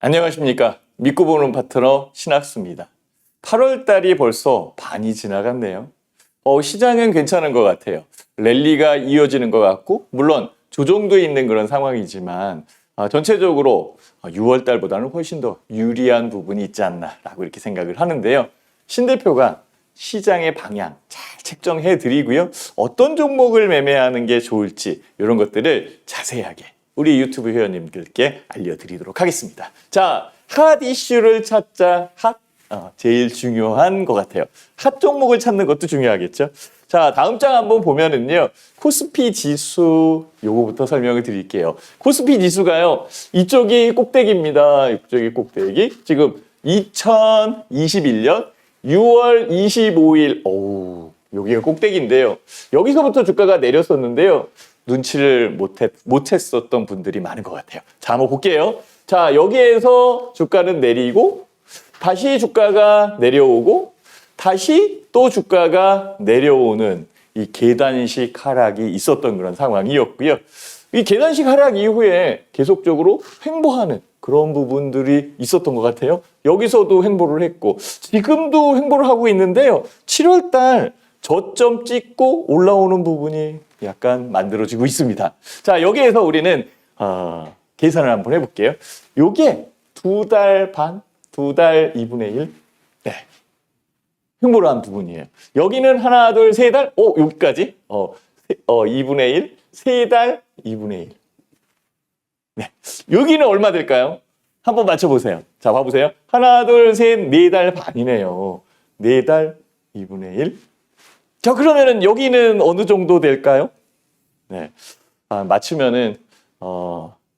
안녕하십니까. 믿고 보는 파트너 신학수입니다. 8월 달이 벌써 반이 지나갔네요. 시장은 괜찮은 것 같아요. 랠리가 이어지는 것 같고 물론 조정도 있는 그런 상황이지만 전체적으로 6월 달보다는 훨씬 더 유리한 부분이 있지 않나라고 이렇게 생각을 하는데요. 신 대표가 시장의 방향 잘 책정해 드리고요. 어떤 종목을 매매하는 게 좋을지 이런 것들을 자세하게 우리 유튜브 회원님들께 알려드리도록 하겠습니다. 자, 핫 이슈를 찾자. 제일 중요한 것 같아요. 핫 종목을 찾는 것도 중요하겠죠. 자, 다음 장 한번 보면은요. 코스피 지수 요거부터 설명을 드릴게요. 코스피 지수가요. 이쪽이 꼭대기입니다. 이쪽이 꼭대기. 지금 2021년 6월 25일 여기가 꼭대기인데요. 여기서부터 주가가 내렸었는데요. 눈치를 못했었던 분들이 많은 것 같아요. 자, 한번 볼게요. 자, 여기에서 주가는 내리고 다시 주가가 내려오고 다시 또 주가가 내려오는 이 계단식 하락이 있었던 그런 상황이었고요. 이 계단식 하락 이후에 계속적으로 횡보하는 그런 부분들이 있었던 것 같아요. 여기서도 횡보를 했고 지금도 횡보를 하고 있는데요. 7월 달 저점 찍고 올라오는 부분이 약간 만들어지고 있습니다. 자, 여기에서 우리는 계산을 한번 해볼게요. 요게 2달 반, 2달 2분의 1. 네. 횡보를 한 부분이에요. 여기는 하나, 둘, 세 달, 여기까지. 2분의 1, 세 달 2분의 1. 네. 여기는 얼마 될까요? 한번 맞춰보세요. 자, 봐보세요. 하나, 둘, 셋, 4달 반이네요. 4달 2분의 1. 자, 그러면은 여기는 어느 정도 될까요? 네. 맞추면은,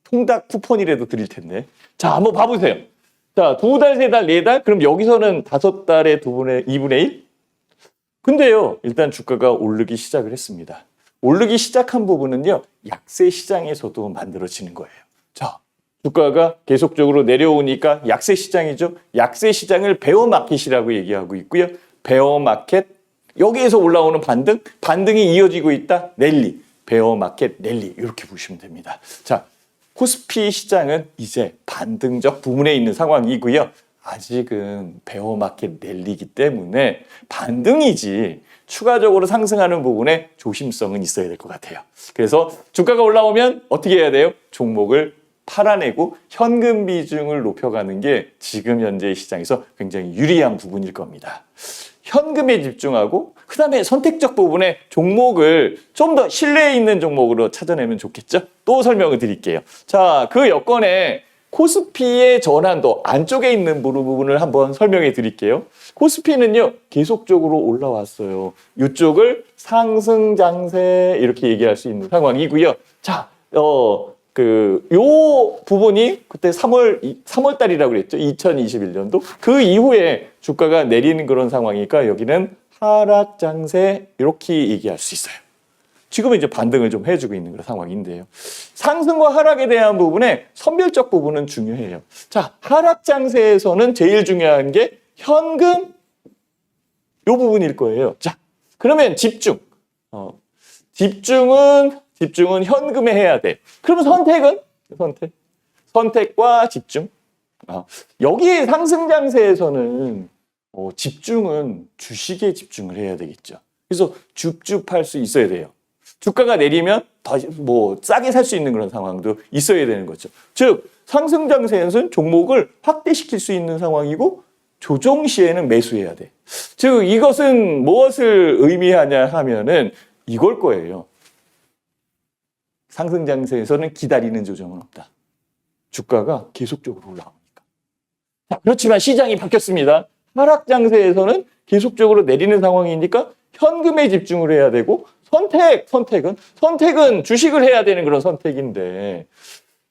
통닭 쿠폰이라도 드릴 텐데. 자, 한번 봐보세요. 자, 2달, 3달, 4달? 그럼 여기서는 5달에 2분의 1? 근데요, 일단 주가가 오르기 시작을 했습니다. 오르기 시작한 부분은요, 약세 시장에서도 만들어지는 거예요. 자, 주가가 계속적으로 내려오니까 약세 시장이죠. 약세 시장을 베어 마켓이라고 얘기하고 있고요. 베어 마켓, 여기에서 올라오는 반등이 이어지고 있다. 랠리, 베어 마켓, 랠리 이렇게 보시면 됩니다. 자, 코스피 시장은 이제 반등적 부분에 있는 상황이고요. 아직은 베어 마켓 랠리이기 때문에 반등이지 추가적으로 상승하는 부분에 조심성은 있어야 될 것 같아요. 그래서 주가가 올라오면 어떻게 해야 돼요? 종목을 팔아내고 현금 비중을 높여가는 게 지금 현재 시장에서 굉장히 유리한 부분일 겁니다. 현금에 집중하고 그다음에 선택적 부분에 종목을 좀 더 신뢰 있는 종목으로 찾아내면 좋겠죠? 또 설명을 드릴게요. 자, 그 여건에 코스피의 전환도 안쪽에 있는 부분을 한번 설명해 드릴게요. 코스피는요, 계속적으로 올라왔어요. 이쪽을 상승 장세 이렇게 얘기할 수 있는 상황이고요. 자, 요 부분이 그때 3월 달이라고 그랬죠. 2021년도. 그 이후에 주가가 내리는 그런 상황이니까 여기는 하락 장세 이렇게 얘기할 수 있어요. 지금은 이제 반등을 좀 해주고 있는 그런 상황인데요. 상승과 하락에 대한 부분에 선별적 부분은 중요해요. 자, 하락 장세에서는 제일 중요한 게 현금 요 부분일 거예요. 자, 그러면 집중. 집중은 현금에 해야 돼. 그러면 선택과 집중. 여기 상승 장세에서는 집중은 주식에 집중을 해야 되겠죠. 그래서 줍줍할 수 있어야 돼요. 주가가 내리면 다시 싸게 살 수 있는 그런 상황도 있어야 되는 거죠. 즉 상승 장세에서는 종목을 확대시킬 수 있는 상황이고 조정 시에는 매수해야 돼. 즉 이것은 무엇을 의미하냐 하면은 이걸 거예요. 상승 장세에서는 기다리는 조정은 없다. 주가가 계속적으로 올라옵니까? 자, 그렇지만 시장이 바뀌었습니다. 하락 장세에서는 계속적으로 내리는 상황이니까 현금에 집중을 해야 되고 선택은 주식을 해야 되는 그런 선택인데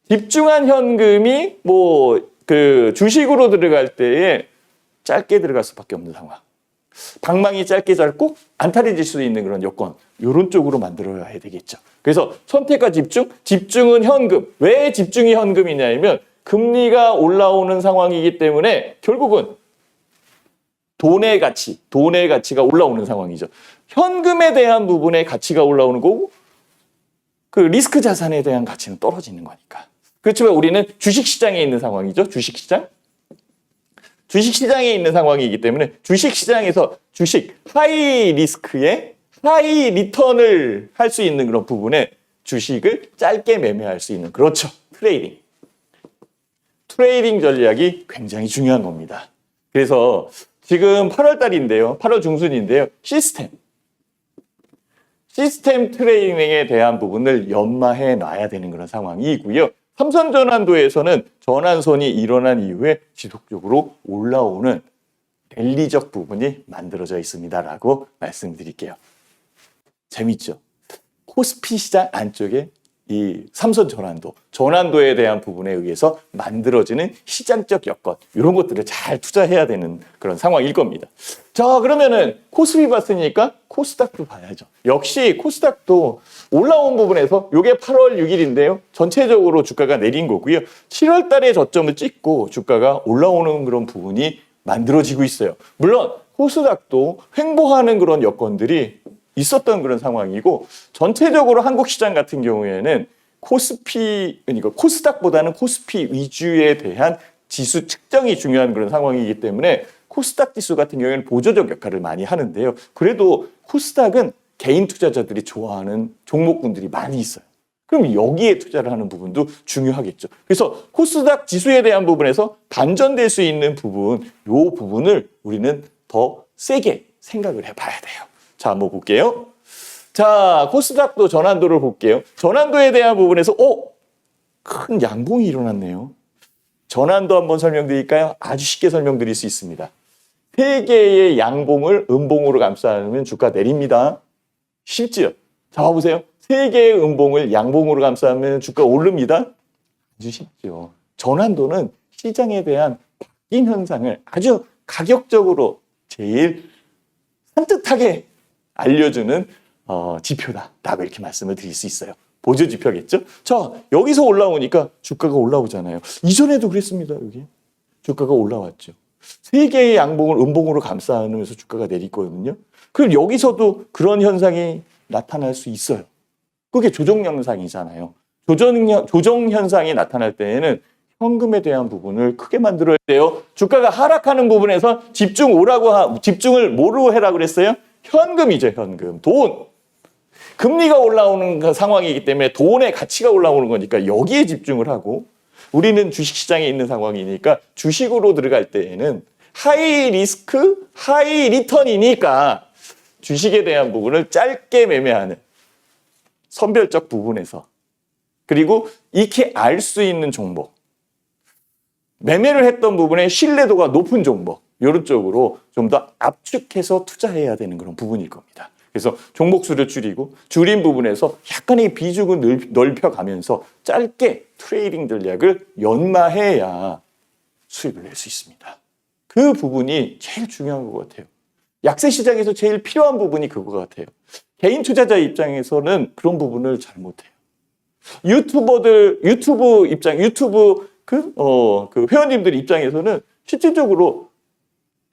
집중한 현금이 주식으로 들어갈 때에 짧게 들어갈 수밖에 없는 상황. 방망이 짧게 짧고 안탈해질 수 있는 그런 여건 이런 쪽으로 만들어야 되겠죠. 그래서 선택과 집중은 현금. 왜 집중이 현금이냐면 금리가 올라오는 상황이기 때문에 결국은 돈의 가치가 올라오는 상황이죠. 현금에 대한 부분의 가치가 올라오는 거고 그 리스크 자산에 대한 가치는 떨어지는 거니까. 그렇지만 우리는 주식시장에 있는 상황이죠. 주식시장. 주식시장에 있는 상황이기 때문에 주식시장에서 주식 하이 리스크에 하이 리턴을 할 수 있는 그런 부분에 주식을 짧게 매매할 수 있는, 그렇죠. 트레이딩. 트레이딩 전략이 굉장히 중요한 겁니다. 그래서 지금 8월 달인데요. 8월 중순인데요. 시스템 트레이딩에 대한 부분을 연마해 놔야 되는 그런 상황이고요. 삼선 전환도에서는 전환선이 일어난 이후에 지속적으로 올라오는 랠리적 부분이 만들어져 있습니다라고 말씀드릴게요. 재밌죠? 코스피 시장 안쪽에 이 삼선 전환도에 대한 부분에 의해서 만들어지는 시장적 여건, 이런 것들을 잘 투자해야 되는 그런 상황일 겁니다. 자, 그러면은 코스피 봤으니까 코스닥도 봐야죠. 역시 코스닥도 올라온 부분에서 이게 8월 6일인데요. 전체적으로 주가가 내린 거고요. 7월 달에 저점을 찍고 주가가 올라오는 그런 부분이 만들어지고 있어요. 물론 코스닥도 횡보하는 그런 여건들이 있었던 그런 상황이고, 전체적으로 한국 시장 같은 경우에는 그러니까 코스닥보다는 코스피 위주에 대한 지수 측정이 중요한 그런 상황이기 때문에 코스닥 지수 같은 경우에는 보조적 역할을 많이 하는데요. 그래도 코스닥은 개인 투자자들이 좋아하는 종목군들이 많이 있어요. 그럼 여기에 투자를 하는 부분도 중요하겠죠. 그래서 코스닥 지수에 대한 부분에서 반전될 수 있는 부분, 이 부분을 우리는 더 세게 생각을 해봐야 돼요. 자, 한번 볼게요. 자, 코스닥도 전환도를 볼게요. 전환도에 대한 부분에서 큰 양봉이 일어났네요. 전환도 한번 설명드릴까요? 아주 쉽게 설명드릴 수 있습니다. 3개의 양봉을 음봉으로 감싸면 주가 내립니다. 쉽지요? 자, 봐보세요. 3개의 음봉을 양봉으로 감싸면 주가 오릅니다. 아주 쉽죠. 전환도는 시장에 대한 바뀐 현상을 아주 가격적으로 제일 산뜻하게 알려주는 지표다라고 이렇게 말씀을 드릴 수 있어요. 보조 지표겠죠? 자, 여기서 올라오니까 주가가 올라오잖아요. 이전에도 그랬습니다. 여기 주가가 올라왔죠. 3개의 양봉을 음봉으로 감싸 안으면서 주가가 내리거든요. 그럼 여기서도 그런 현상이 나타날 수 있어요. 그게 조정 현상이잖아요. 조정 현상이 나타날 때에는 현금에 대한 부분을 크게 만들어야 돼요. 주가가 하락하는 부분에서 집중을 뭐로 해라 그랬어요? 현금이죠, 현금. 돈. 금리가 올라오는 그 상황이기 때문에 돈의 가치가 올라오는 거니까 여기에 집중을 하고, 우리는 주식시장에 있는 상황이니까 주식으로 들어갈 때에는 하이 리스크, 하이 리턴이니까 주식에 대한 부분을 짧게 매매하는 선별적 부분에서, 그리고 익히 알 수 있는 종목, 매매를 했던 부분에 신뢰도가 높은 종목, 이런 쪽으로 좀 더 압축해서 투자해야 되는 그런 부분일 겁니다. 그래서 종목 수를 줄인 부분에서 약간의 비중을 넓혀가면서 짧게 트레이딩 전략을 연마해야 수익을 낼 수 있습니다. 그 부분이 제일 중요한 것 같아요. 약세 시장에서 제일 필요한 부분이 그거 같아요. 개인 투자자 입장에서는 그런 부분을 잘 못해요. 유튜브 그 회원님들 입장에서는 실질적으로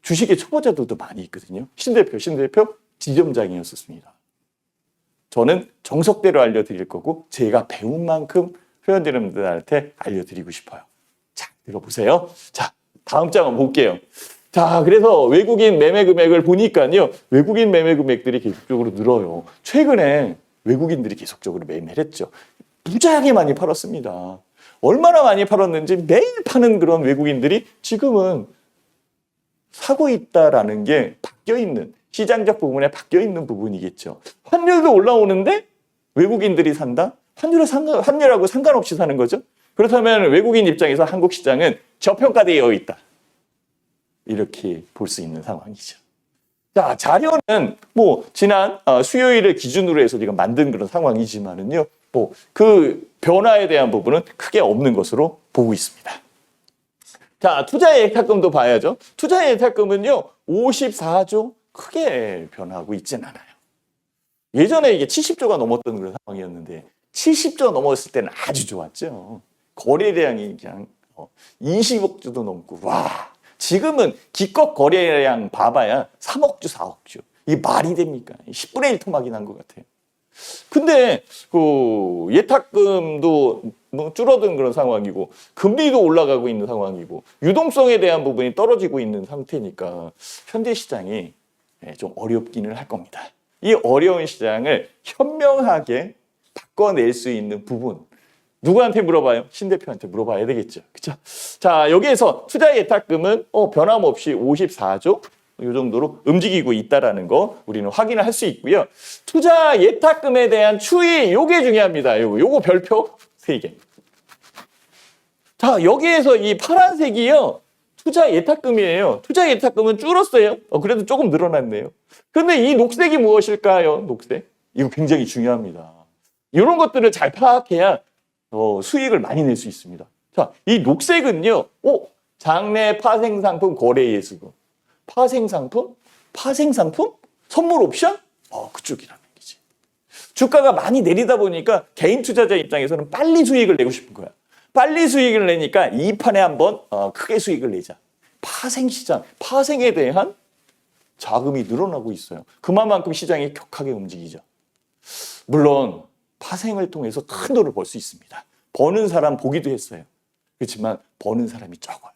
주식의 초보자들도 많이 있거든요. 신 대표 지점장이었습니다. 저는 정석대로 알려드릴 거고, 제가 배운 만큼 회원들한테 알려드리고 싶어요. 자, 들어보세요. 자, 다음 장 한번 볼게요. 자, 그래서 외국인 매매 금액을 보니까요, 외국인 매매 금액들이 계속적으로 늘어요. 최근에 외국인들이 계속적으로 매매를 했죠. 무지하게 많이 팔았습니다. 얼마나 많이 팔았는지 매일 파는 그런 외국인들이 지금은 사고 있다라는 게 바뀌어있는, 시장적 부분에 바뀌어있는 부분이겠죠. 환율도 올라오는데 외국인들이 산다? 환율하고 상관없이 사는 거죠. 그렇다면 외국인 입장에서 한국 시장은 저평가되어 있다, 이렇게 볼 수 있는 상황이죠. 자, 자료는 지난 수요일을 기준으로 해서 지금 만든 그런 상황이지만은요, 그 변화에 대한 부분은 크게 없는 것으로 보고 있습니다. 자, 투자의 예탁금도 봐야죠. 투자의 예탁금은요, 54조 크게 변화하고 있진 않아요. 예전에 이게 70조가 넘었던 그런 상황이었는데, 70조 넘었을 때는 아주 좋았죠. 거래량이 그냥 20억 주도 넘고, 와, 지금은 기껏 거래량 봐봐야 3억 주, 4억 주. 이게 말이 됩니까? 10분의 1 토막이 난 것 같아요. 근데 그 예탁금도 뭐 줄어든 그런 상황이고 금리도 올라가고 있는 상황이고 유동성에 대한 부분이 떨어지고 있는 상태니까 현대 시장이 좀 어렵기는 할 겁니다. 이 어려운 시장을 현명하게 바꿔낼 수 있는 부분 누구한테 물어봐요? 신 대표한테 물어봐야 되겠죠. 그렇죠? 자, 여기에서 투자 예탁금은 변함없이 54조 이 정도로 움직이고 있다라는 거 우리는 확인을 할 수 있고요. 투자 예탁금에 대한 추이 요게 중요합니다. 요거 별표 3개. 자, 여기에서 이 파란색이요. 투자 예탁금이에요. 투자 예탁금은 줄었어요. 그래도 조금 늘어났네요. 근데 이 녹색이 무엇일까요? 녹색. 이거 굉장히 중요합니다. 이런 것들을 잘 파악해야 수익을 많이 낼 수 있습니다. 자, 이 녹색은요. 장내 파생상품 거래예수금. 파생상품? 파생상품? 선물 옵션? 그쪽이라는 얘기지. 주가가 많이 내리다 보니까 개인 투자자 입장에서는 빨리 수익을 내고 싶은 거야. 빨리 수익을 내니까 이 판에 한번 크게 수익을 내자. 파생시장, 파생에 대한 자금이 늘어나고 있어요. 그만큼 시장이 격하게 움직이죠. 물론 파생을 통해서 큰 돈을 벌 수 있습니다. 버는 사람 보기도 했어요. 그렇지만 버는 사람이 적어요.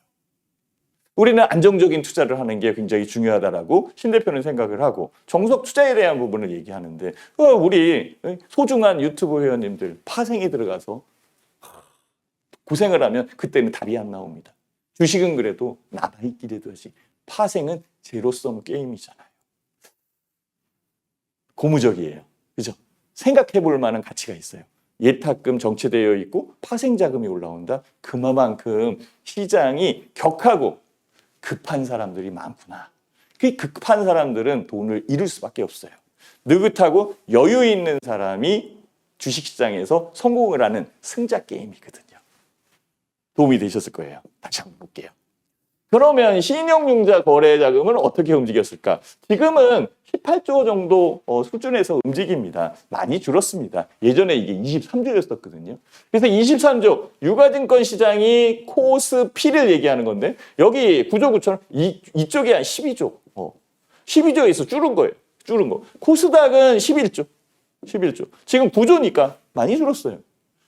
우리는 안정적인 투자를 하는 게 굉장히 중요하다라고 신 대표는 생각을 하고 정석 투자에 대한 부분을 얘기하는데 우리 소중한 유튜브 회원님들 파생에 들어가서 고생을 하면 그때는 답이 안 나옵니다. 주식은 그래도 남아있기라도 하지 파생은 제로섬 게임이잖아요. 고무적이에요. 그죠? 생각해 볼 만한 가치가 있어요. 예탁금 정체되어 있고 파생 자금이 올라온다. 그만큼 시장이 격하고 급한 사람들이 많구나. 그 급한 사람들은 돈을 잃을 수밖에 없어요. 느긋하고 여유 있는 사람이 주식시장에서 성공을 하는 승자 게임이거든요. 도움이 되셨을 거예요. 다시 한번 볼게요. 그러면 신용융자 거래 자금은 어떻게 움직였을까? 지금은 18조 정도 수준에서 움직입니다. 많이 줄었습니다. 예전에 이게 23조였었거든요. 그래서 23조 유가증권 시장이 코스피를 얘기하는 건데 여기 구조구처럼 이쪽이 한 12조. 12조에서 줄은 거예요. 줄은 거. 코스닥은 11조. 지금 9조니까 많이 줄었어요.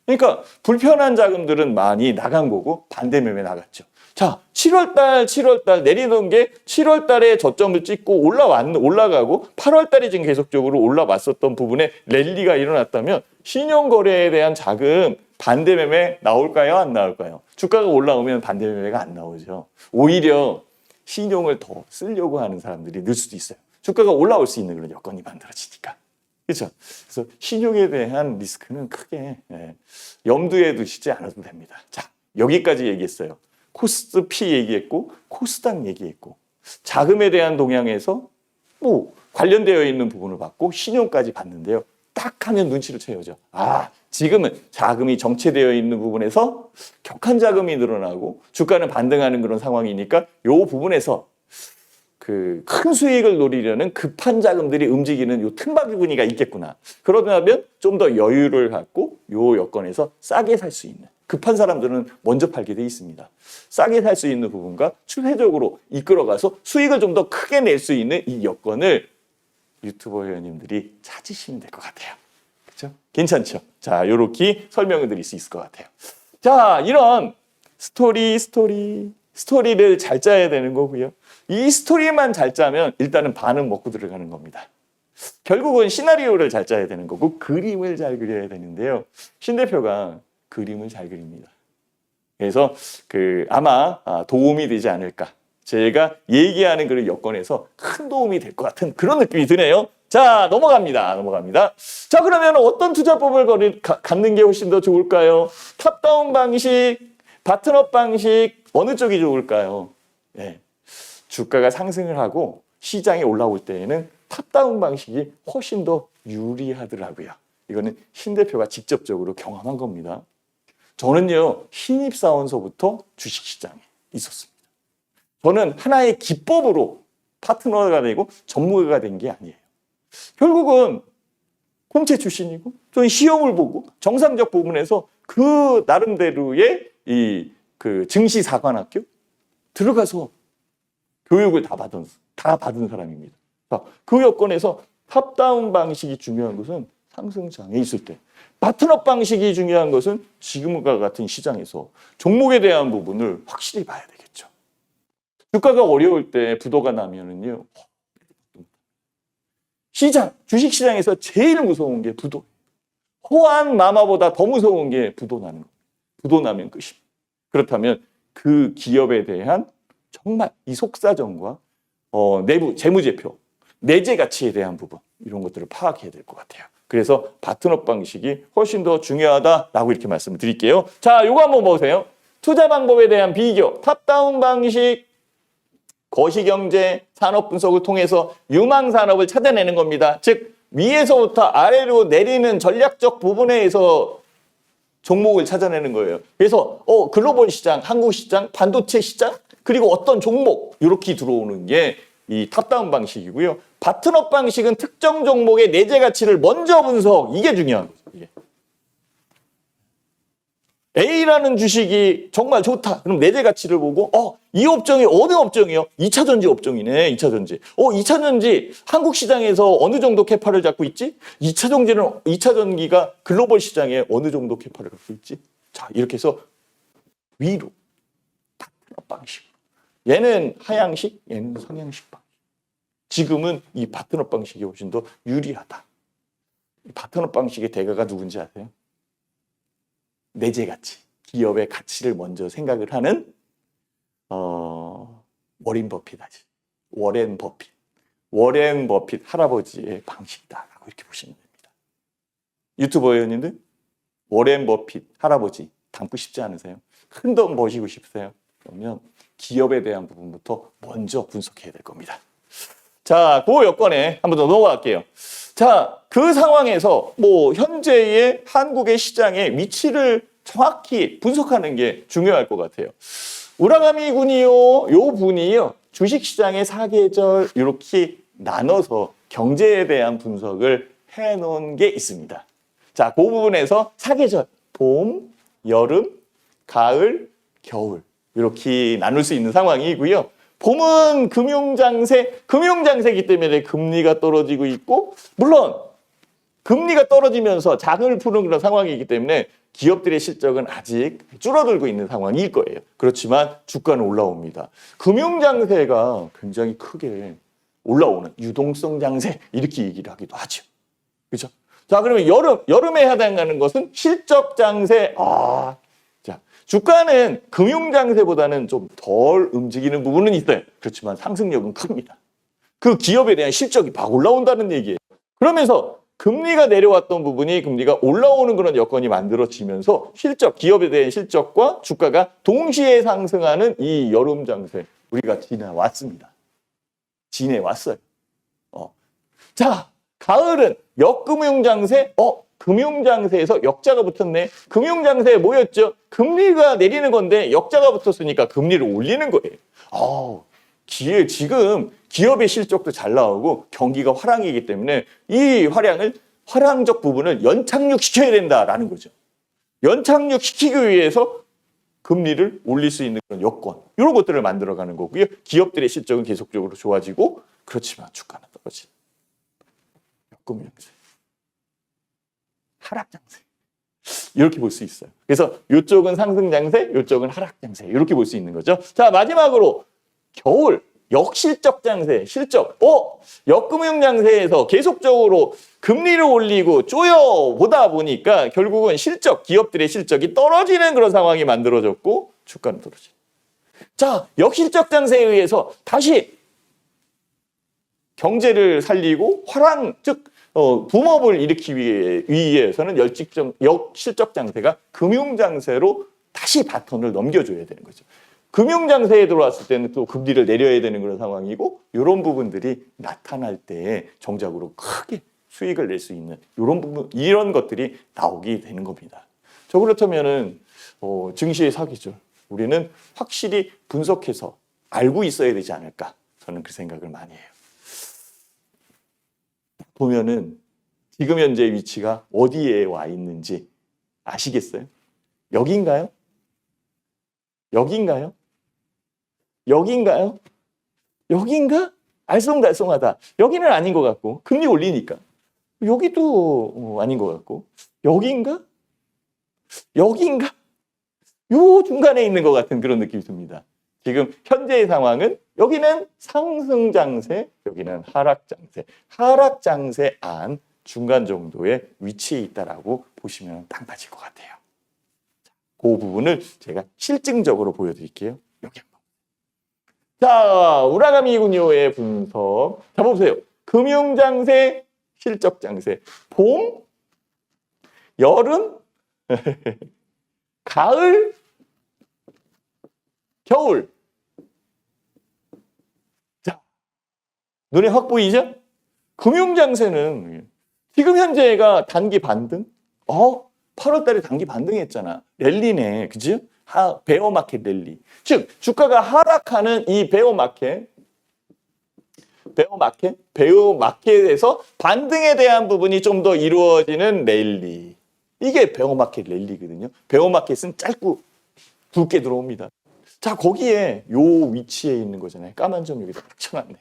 그러니까 불편한 자금들은 많이 나간 거고 반대 매매 나갔죠. 자, 7월달 내리던 게 7월달에 저점을 찍고 올라가고 8월달에 지금 계속적으로 올라왔었던 부분에 랠리가 일어났다면 신용거래에 대한 자금 반대 매매 나올까요? 안 나올까요? 주가가 올라오면 반대 매매가 안 나오죠. 오히려 신용을 더 쓰려고 하는 사람들이 늘 수도 있어요. 주가가 올라올 수 있는 그런 여건이 만들어지니까. 그렇죠? 그래서 신용에 대한 리스크는 크게 염두에 두시지 않아도 됩니다. 자, 여기까지 얘기했어요. 코스피 얘기했고 코스닥 얘기했고 자금에 대한 동향에서 관련되어 있는 부분을 봤고 신용까지 봤는데요. 딱 하면 눈치를 채우죠. 지금은 자금이 정체되어 있는 부분에서 격한 자금이 늘어나고 주가는 반등하는 그런 상황이니까 이 부분에서 그 큰 수익을 노리려는 급한 자금들이 움직이는 요 틈바구니가 있겠구나. 그러면 좀 더 여유를 갖고 요 여건에서 싸게 살 수 있는 급한 사람들은 먼저 팔게 돼 있습니다. 싸게 살 수 있는 부분과 추세적으로 이끌어가서 수익을 좀 더 크게 낼 수 있는 이 여건을 유튜버 회원님들이 찾으시면 될 것 같아요. 그렇죠? 괜찮죠? 자, 요렇게 설명을 드릴 수 있을 것 같아요. 자, 이런 스토리를 잘 짜야 되는 거고요. 이 스토리만 잘 짜면 일단은 반은 먹고 들어가는 겁니다. 결국은 시나리오를 잘 짜야 되는 거고 그림을 잘 그려야 되는데요. 신 대표가 그림을 잘 그립니다. 그래서 아마 도움이 되지 않을까. 제가 얘기하는 그런 여건에서 큰 도움이 될 것 같은 그런 느낌이 드네요. 자, 넘어갑니다. 자, 그러면 어떤 투자법을 갖는 게 훨씬 더 좋을까요? 탑다운 방식, 바텀업 방식, 어느 쪽이 좋을까요? 주가가 상승을 하고 시장이 올라올 때에는 탑다운 방식이 훨씬 더 유리하더라고요. 이거는 신 대표가 직접적으로 경험한 겁니다. 저는요, 신입사원서부터 주식시장에 있었습니다. 저는 하나의 기법으로 파트너가 되고 전문가가 된 게 아니에요. 결국은 공채 출신이고 저는 시험을 보고 정상적 부분에서 그 나름대로의 증시사관학교 들어가서 교육을 다 받은 사람입니다. 그 여건에서 탑다운 방식이 중요한 것은 상승장에 있을 때. 파트너 방식이 중요한 것은 지금과 같은 시장에서 종목에 대한 부분을 확실히 봐야 되겠죠. 주가가 어려울 때 부도가 나면은요. 주식시장에서 제일 무서운 게 부도. 호환 마마보다 더 무서운 게 부도 나는 거예요. 부도 나면 끝입니다. 그렇다면 그 기업에 대한 정말 이 속사정과 내부 재무제표, 내재 가치에 대한 부분 이런 것들을 파악해야 될 것 같아요. 그래서 파트너 방식이 훨씬 더 중요하다라고 이렇게 말씀을 드릴게요. 자, 요거 한번 보세요. 투자 방법에 대한 비교, 탑다운 방식, 거시경제, 산업 분석을 통해서 유망 산업을 찾아내는 겁니다. 즉 위에서부터 아래로 내리는 전략적 부분에서 종목을 찾아내는 거예요. 그래서 글로벌 시장, 한국 시장, 반도체 시장, 그리고 어떤 종목 이렇게 들어오는 게 이 탑다운 방식이고요. 파트너 방식은 특정 종목의 내재 가치를 먼저 분석, 이게 중요한 거죠. 이게. A라는 주식이 정말 좋다. 그럼 내재 가치를 보고 이 업종이 어느 업종이요? 2차전지 업종이네. 2차전지. 2차전지 한국 시장에서 어느 정도 캐파를 잡고 있지? 2차전기가 글로벌 시장에 어느 정도 캐파를 갖고 있지? 자, 이렇게 해서 위로 파트너 방식. 얘는 하향식, 얘는 상향식 방식. 지금은 이 파트너 방식이 훨씬 더 유리하다. 이 파트너 방식의 대가가 누군지 아세요? 내재 가치, 기업의 가치를 먼저 생각을 하는 워렌 버핏하지. 워렌 버핏 할아버지의 방식이다라고 이렇게 보시면 됩니다. 유튜버 회원님들, 워렌 버핏 할아버지 닮고 싶지 않으세요? 큰 돈 버시고 싶으세요? 그러면 기업에 대한 부분부터 먼저 분석해야 될 겁니다. 자, 그 여건에 한 번 더 넘어갈게요. 자, 그 상황에서 현재의 한국의 시장의 위치를 정확히 분석하는 게 중요할 것 같아요. 우라가미 군이요, 요 분이요, 주식시장의 사계절 이렇게 나눠서 경제에 대한 분석을 해놓은 게 있습니다. 자, 그 부분에서 사계절, 봄, 여름, 가을, 겨울 이렇게 나눌 수 있는 상황이고요. 봄은 금융장세이기 때문에 금리가 떨어지고 있고, 물론 금리가 떨어지면서 장을 푸는 그런 상황이기 때문에 기업들의 실적은 아직 줄어들고 있는 상황일 거예요. 그렇지만 주가는 올라옵니다. 금융장세가 굉장히 크게 올라오는 유동성 장세 이렇게 얘기를 하기도 하죠. 그렇죠? 자, 그러면 여름에 해당하는 것은 실적 장세. 자, 주가는 금융장세보다는 좀 덜 움직이는 부분은 있어요. 그렇지만 상승력은 큽니다. 그 기업에 대한 실적이 막 올라온다는 얘기예요. 그러면서 금리가 내려왔던 부분이 금리가 올라오는 그런 여건이 만들어지면서 기업에 대한 실적과 주가가 동시에 상승하는 이 여름 장세 우리가 지나왔습니다. 지내왔어요. 자, 가을은 역금융 장세. 금융 장세에서 역자가 붙었네. 금융 장세에 뭐였죠? 금리가 내리는 건데 역자가 붙었으니까 금리를 올리는 거예요. 지금 기업의 실적도 잘 나오고 경기가 화랑이기 때문에 이 화랑적 부분을 연착륙시켜야 된다라는 거죠. 연착륙시키기 위해서 금리를 올릴 수 있는 그런 여건, 이런 것들을 만들어가는 거고요. 기업들의 실적은 계속적으로 좋아지고, 그렇지만 주가는 떨어지는 역금융세, 하락장세 이렇게 볼 수 있어요. 그래서 이쪽은 상승장세, 이쪽은 하락장세 이렇게 볼 수 있는 거죠. 자, 마지막으로 겨울 역실적 장세, 역금융 장세에서 계속적으로 금리를 올리고 쪼여보다 보니까 결국은 기업들의 실적이 떨어지는 그런 상황이 만들어졌고 주가는 떨어지는. 자, 역실적 장세에 의해서 다시 경제를 살리고 즉 붐업을 일으키기 위해서는 역실적 장세가 금융 장세로 다시 바톤을 넘겨줘야 되는 거죠. 금융 장세에 들어왔을 때는 또 금리를 내려야 되는 그런 상황이고, 이런 부분들이 나타날 때 정작으로 크게 수익을 낼 수 있는 이런 것들이 나오게 되는 겁니다. 그렇다면은 증시의 사계절 우리는 확실히 분석해서 알고 있어야 되지 않을까, 저는 그 생각을 많이 해요. 보면은 지금 현재 위치가 어디에 와 있는지 아시겠어요? 여기인가요? 여기인가? 여기인가? 알쏭달쏭하다. 여기는 아닌 것 같고, 금리 올리니까. 여기도 아닌 것 같고, 여기인가? 여기인가? 요 중간에 있는 것 같은 그런 느낌이 듭니다. 지금 현재의 상황은 여기는 상승 장세, 여기는 하락 장세. 하락 장세 안 중간 정도의 위치에 있다라고 보시면 딱 맞을 것 같아요. 그 부분을 제가 실증적으로 보여드릴게요. 여기 한번. 자, 우라가미 군요의 분석. 자, 보세요. 금융 장세, 실적 장세. 봄, 여름, 가을, 겨울. 자, 눈에 확 보이죠? 금융장세는 지금 현재가 단기 반등? 8월 달에 단기 반등했잖아. 랠리네. 그죠? 베어마켓 랠리. 즉, 주가가 하락하는 이 베어마켓에서 반등에 대한 부분이 좀 더 이루어지는 랠리. 이게 베어마켓 랠리거든요. 베어마켓은 짧고 굵게 들어옵니다. 자, 거기에 요 위치에 있는 거잖아요. 까만 점 여기다 딱 쳐놨네.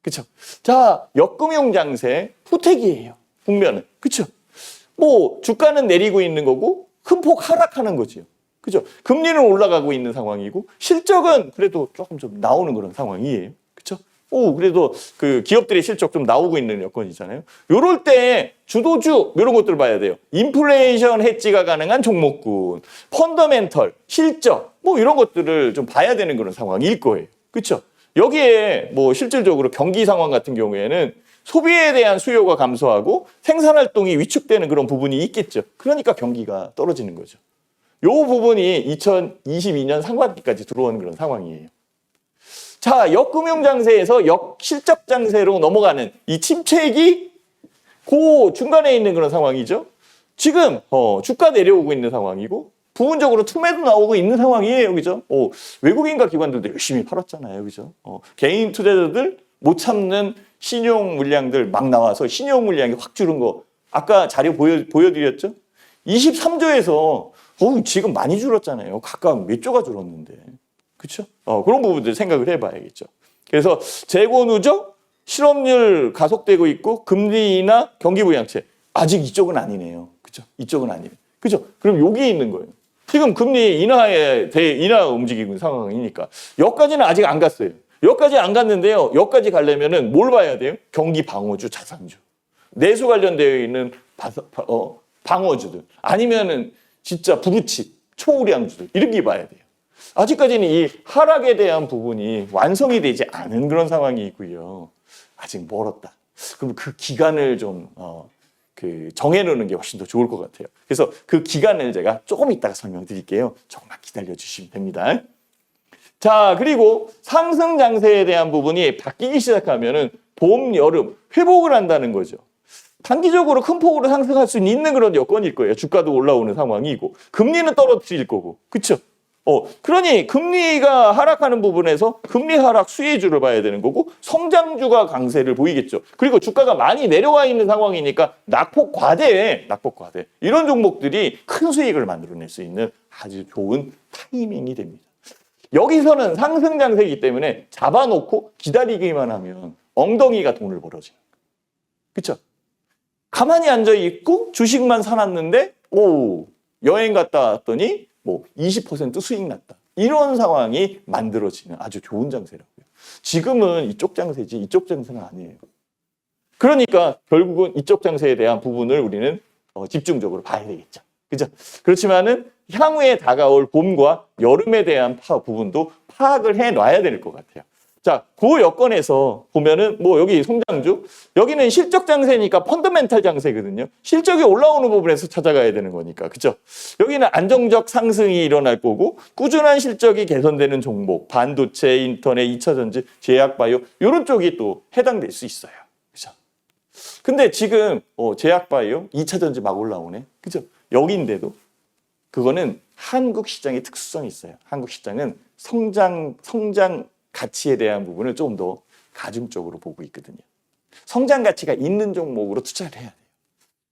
그쵸? 자, 역금융 장세 후퇴기예요. 국면은. 그쵸? 뭐 주가는 내리고 있는 거고 큰 폭 하락하는 거지요. 그죠? 금리는 올라가고 있는 상황이고 실적은 그래도 조금 좀 나오는 그런 상황이에요. 그쵸? 그래도 그 기업들의 실적 좀 나오고 있는 여건이잖아요. 요럴 때 주도주 이런 것들 봐야 돼요. 인플레이션 해지가 가능한 종목군, 펀더멘털, 실적 뭐 이런 것들을 좀 봐야 되는 그런 상황일 거예요. 그렇죠? 여기에 뭐 실질적으로 경기 상황 같은 경우에는 소비에 대한 수요가 감소하고 생산 활동이 위축되는 그런 부분이 있겠죠. 그러니까 경기가 떨어지는 거죠. 요 부분이 2022년 상반기까지 들어오는 그런 상황이에요. 자, 역금융 장세에서 역실적 장세로 넘어가는 이 침체기 그 중간에 있는 그런 상황이죠. 지금 주가 내려오고 있는 상황이고 부분적으로 투매도 나오고 있는 상황이에요. 그죠? 외국인과 기관들도 열심히 팔았잖아요. 그죠? 개인 투자자들 못 참는 신용 물량들 막 나와서 신용 물량이 확 줄은 거 아까 자료 보여드렸죠? 23조에서 지금 많이 줄었잖아요. 각각 몇 조가 줄었는데. 그렇죠? 그런 부분들 생각을 해봐야겠죠. 그래서 재고 누적, 실업률 가속되고 있고 금리 인하, 경기 부양책 아직 이쪽은 아니네요. 그렇죠? 이쪽은 아니에요. 그렇죠? 그럼 여기 있는 거예요. 지금 금리 인하 움직이고 있는 상황이니까 여기까지는 아직 안 갔어요. 여기까지 안 갔는데요. 여기까지 가려면은 뭘 봐야 돼요? 경기 방어주, 자산주, 내수 관련되어 있는 방어주들 아니면은 진짜 블루칩, 초우량주들 이렇게 봐야 돼요. 아직까지는 이 하락에 대한 부분이 완성이 되지 않은 그런 상황이고요. 아직 멀었다. 그럼 그 기간을 좀 정해놓는 게 훨씬 더 좋을 것 같아요. 그래서 그 기간을 제가 조금 이따가 설명드릴게요. 조금만 기다려주시면 됩니다. 자, 그리고 상승 장세에 대한 부분이 바뀌기 시작하면은 봄, 여름 회복을 한다는 거죠. 단기적으로 큰 폭으로 상승할 수 있는 그런 여건일 거예요. 주가도 올라오는 상황이고 금리는 떨어뜨릴 거고, 그렇죠? 그러니 금리가 하락하는 부분에서 금리 하락 수혜주를 봐야 되는 거고 성장주가 강세를 보이겠죠. 그리고 주가가 많이 내려와 있는 상황이니까 낙폭 과대 이런 종목들이 큰 수익을 만들어낼 수 있는 아주 좋은 타이밍이 됩니다. 여기서는 상승 장세이기 때문에 잡아놓고 기다리기만 하면 엉덩이가 돈을 벌어지는 거예요. 그렇죠? 가만히 앉아있고 주식만 사놨는데 여행 갔다 왔더니 뭐 20% 수익 났다. 이런 상황이 만들어지는 아주 좋은 장세라고요. 지금은 이쪽 장세지 이쪽 장세는 아니에요. 그러니까 결국은 이쪽 장세에 대한 부분을 우리는 집중적으로 봐야 되겠죠. 그죠? 그렇지만은 향후에 다가올 봄과 여름에 대한 부분도 파악을 해놔야 될 것 같아요. 자, 그 여건에서 보면은 뭐 여기 성장주, 여기는 실적 장세니까 펀더멘탈 장세거든요. 실적이 올라오는 부분에서 찾아가야 되는 거니까, 그죠? 여기는 안정적 상승이 일어날 거고 꾸준한 실적이 개선되는 종목, 반도체, 인터넷, 2차전지, 제약바이오 이런 쪽이 또 해당될 수 있어요, 그죠? 근데 지금 제약바이오, 2차전지 막 올라오네, 그죠? 여기인데도 그거는 한국 시장의 특수성이 있어요. 한국 시장은 성장 가치에 대한 부분을 좀 더 가중적으로 보고 있거든요. 성장 가치가 있는 종목으로 투자를 해야 돼요.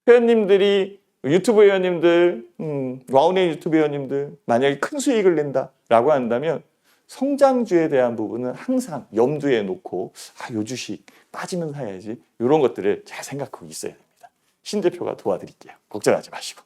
회원님들이 유튜브 회원님들, 와우네 유튜브 회원님들 만약에 큰 수익을 낸다라고 한다면 성장주에 대한 부분은 항상 염두에 놓고 요 주식 빠지면 사야지 이런 것들을 잘 생각하고 있어야 됩니다. 신 대표가 도와드릴게요. 걱정하지 마시고.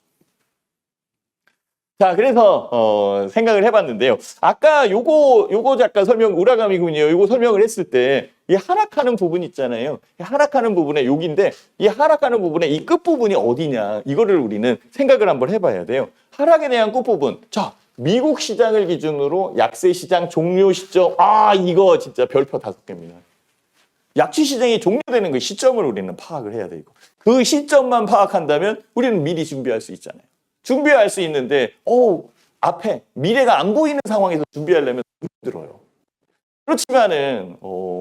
자, 그래서 생각을 해봤는데요. 아까 요거 잠깐 설명, 우라가미군이요. 요거 설명을 했을 때 이 하락하는 부분 있잖아요. 하락하는 부분에 여기인데 이 하락하는 부분에 이 끝부분이 어디냐 이거를 우리는 생각을 한번 해봐야 돼요. 하락에 대한 끝부분. 자, 미국 시장을 기준으로 약세 시장 종료 시점. 아, 이거 진짜 별표 5개입니다. 약세 시장이 종료되는 그 시점을 우리는 파악을 해야 되고 그 시점만 파악한다면 우리는 미리 준비할 수 있잖아요. 준비할 수 있는데 앞에 미래가 안 보이는 상황에서 준비하려면 힘들어요. 그렇지만은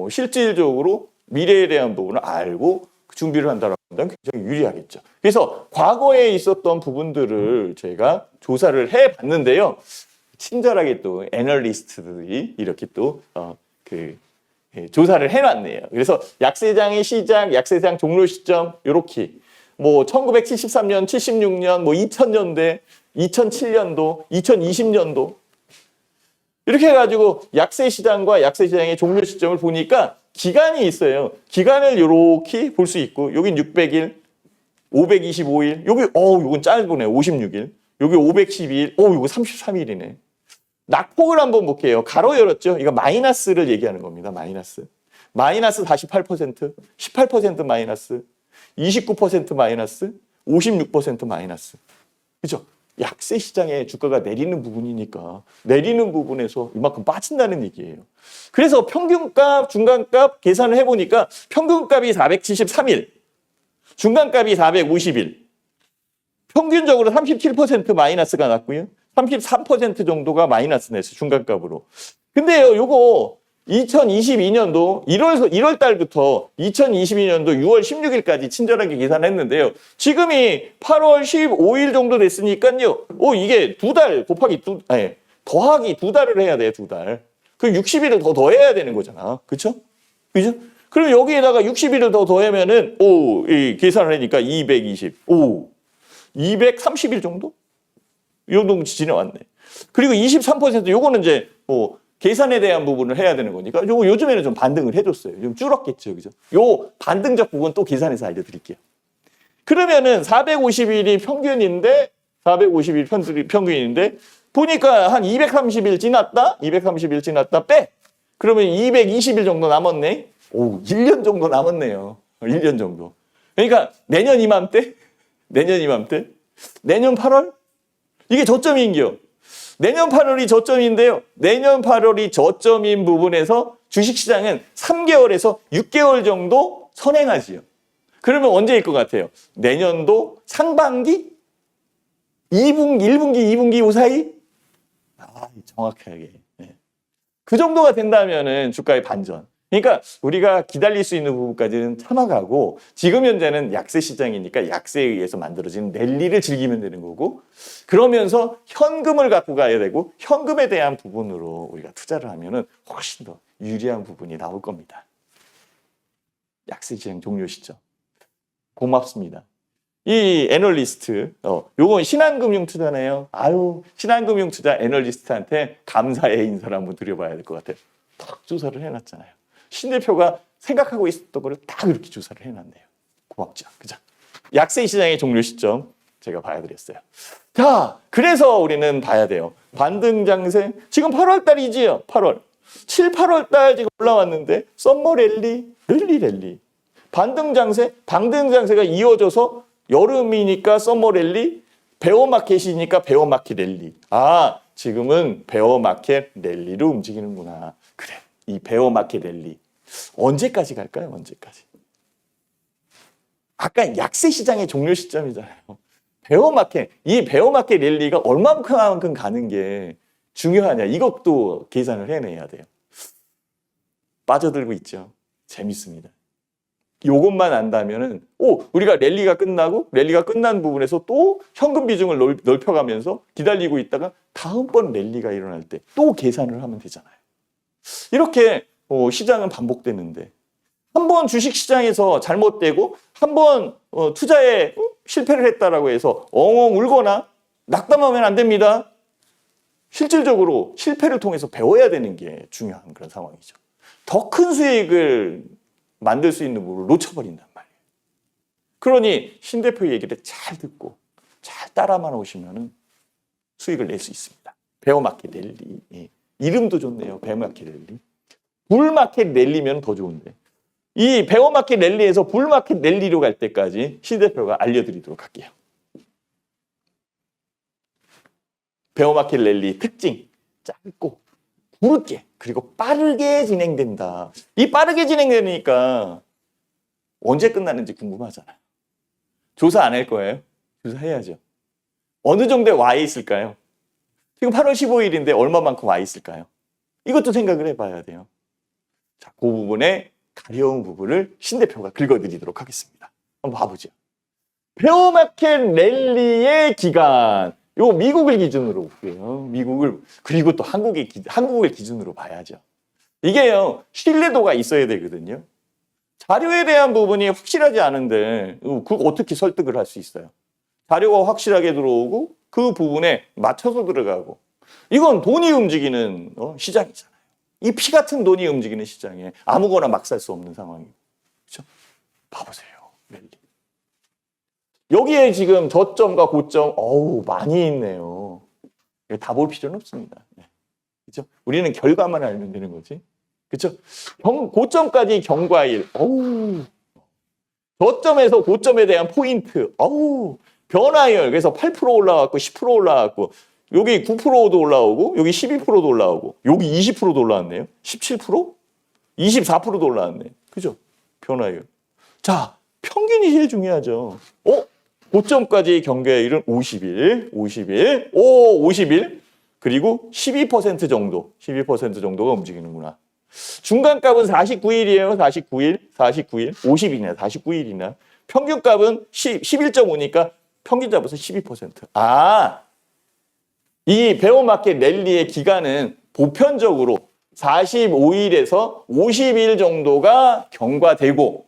실질적으로 미래에 대한 부분을 알고 준비를 한다면 굉장히 유리하겠죠. 그래서 과거에 있었던 부분들을 제가 조사를 해봤는데요. 친절하게 또 애널리스트들이 이렇게 또 조사를 해놨네요. 그래서 약세장의 시작, 약세장 종료 시점 이렇게 뭐 1973년, 76년, 뭐 2000년대, 2007년도, 2020년도 이렇게 해가지고 약세 시장과 약세 시장의 종료 시점을 보니까 기간이 있어요. 기간을 이렇게 볼 수 있고 여긴 600일, 525일, 여기 요건 짧으네 56일, 여기 512일, 요거 33일이네. 낙폭을 한번 볼게요. 가로 열었죠. 이거 마이너스를 얘기하는 겁니다. 마이너스 48%, 18% 마이너스, 29% 마이너스, 56% 마이너스. 그죠? 약세 시장에 주가가 내리는 부분이니까 내리는 부분에서 이만큼 빠진다는 얘기예요. 그래서 평균값, 중간값 계산을 해보니까 평균값이 473일, 중간값이 450일, 평균적으로 37% 마이너스가 났고요. 33% 정도가 마이너스 냈어요. 중간값으로. 근데요, 요거 2022년도 1월 달부터 2022년도 6월 16일까지 친절하게 계산했는데요. 지금이 8월 15일 정도 됐으니까요. 이게 2달 곱하기 더하기 2달을 해야 돼요. 2달. 그 60일을 더 더해야 되는 거잖아. 그렇죠? 그죠? 그럼 여기에다가 60일을 더 더하면은 이 계산을 하니까 230일 정도? 이 정도 지나왔네. 그리고 23% 요거는 이제 계산에 대한 부분을 해야 되는 거니까 요즘에는 좀 반등을 해줬어요. 좀 줄었겠죠. 그죠? 요 반등적 부분 또 계산해서 알려드릴게요. 그러면은 450일이 평균인데 450일 평균인데 보니까 한 230일 지났다? 230일 지났다 빼. 그러면 220일 정도 남았네. 1년 정도 남았네요. 1년 정도. 그러니까 내년 이맘때? 내년 8월? 이게 저점인겨. 내년 8월이 저점인데요. 내년 8월이 저점인 부분에서 주식시장은 3개월에서 6개월 정도 선행하지요. 그러면 언제일 것 같아요? 내년도 상반기? 2분기, 1분기, 2분기 요 사이? 정확하게. 그 정도가 된다면은 주가의 반전. 그러니까 우리가 기다릴 수 있는 부분까지는 참아가고 지금 현재는 약세 시장이니까 약세에 의해서 만들어진 랠리를 즐기면 되는 거고 그러면서 현금을 갖고 가야 되고 현금에 대한 부분으로 우리가 투자를 하면은 훨씬 더 유리한 부분이 나올 겁니다. 약세 시장 종료 시점. 고맙습니다. 이 애널리스트, 요건 신한금융투자네요. 신한금융투자 애널리스트한테 감사의 인사를 한번 드려봐야 될 것 같아요. 딱 조사를 해놨잖아요. 신 대표가 생각하고 있었던 거를 딱 이렇게 조사를 해놨네요. 고맙죠. 그죠? 약세 시장의 종료 시점 제가 봐야드렸어요. 자, 그래서 우리는 봐야 돼요. 반등 장세. 지금 8월 달이지요. 8월. 7, 8월 달 지금 올라왔는데 썸머 랠리. 반등 장세가 이어져서 여름이니까 썸머 랠리, 베어마켓이니까 베어마켓 랠리. 지금은 베어마켓 랠리로 움직이는구나. 그래, 이 베어마켓 랠리. 언제까지 갈까요? 언제까지? 아까 약세 시장의 종료 시점이잖아요. 이 베어마켓 랠리가 얼마만큼 가는 게 중요하냐. 이것도 계산을 해내야 돼요. 빠져들고 있죠. 재밌습니다. 요것만 안다면은 우리가 랠리가 끝난 부분에서 또 현금 비중을 넓혀가면서 기다리고 있다가 다음번 랠리가 일어날 때 또 계산을 하면 되잖아요. 이렇게 시장은 반복되는데 한번 주식시장에서 잘못되고 한번 투자에 실패를 했다라고 해서 엉엉 울거나 낙담하면 안 됩니다. 실질적으로 실패를 통해서 배워야 되는 게 중요한 그런 상황이죠. 더 큰 수익을 만들 수 있는 부분을 놓쳐버린단 말이에요. 그러니 신 대표 얘기를 잘 듣고 잘 따라만 오시면은 수익을 낼 수 있습니다. 베어마켓 랠리. 예. 이름도 좋네요. 베어마켓 랠리. 불마켓 랠리면 더 좋은데. 이 베어마켓 랠리에서 불마켓 랠리로 갈 때까지 신 대표가 알려드리도록 할게요. 베어마켓 랠리 특징. 짧고 굵게 그리고 빠르게 진행된다. 이 빠르게 진행되니까 언제 끝나는지 궁금하잖아요. 조사 안 할 거예요? 조사해야죠. 어느 정도에 와 있을까요? 지금 8월 15일인데 얼마만큼 와 있을까요? 이것도 생각을 해봐야 돼요. 자, 그 부분에 가려운 부분을 신 대표가 긁어드리도록 하겠습니다. 한번 봐보죠. 베어마켓 랠리의 기간. 요 미국을 기준으로 볼게요. 미국을 그리고 또 한국을 기준으로 봐야죠. 이게요 신뢰도가 있어야 되거든요. 자료에 대한 부분이 확실하지 않은데 그거 어떻게 설득을 할 수 있어요? 자료가 확실하게 들어오고 그 부분에 맞춰서 들어가고 이건 돈이 움직이는 시장이잖아요. 이 피 같은 돈이 움직이는 시장에 아무거나 막 살 수 없는 상황이고 그렇죠? 봐보세요. 랠리. 여기에 지금 저점과 고점, 많이 있네요. 다 볼 필요는 없습니다. 그렇죠? 우리는 결과만 알면 되는 거지. 그렇죠? 고점까지 경과일. 저점에서 고점에 대한 포인트. 변화율. 그래서 8% 올라갔고 10% 올라갔고 여기 9%도 올라오고 여기 12%도 올라오고 여기 20%도 올라왔네요. 17%? 24%도 올라왔네. 그죠? 변화율. 자, 평균이 제일 중요하죠. 고점까지 경계일은 50일, 50일, 그리고 12% 정도, 12% 정도가 움직이는구나. 중간값은 49일이에요, 49일, 50일이나 49일이나. 평균값은 11.5니까 평균 잡아서 12%. 이 베어마켓 랠리의 기간은 보편적으로 45일에서 50일 정도가 경과되고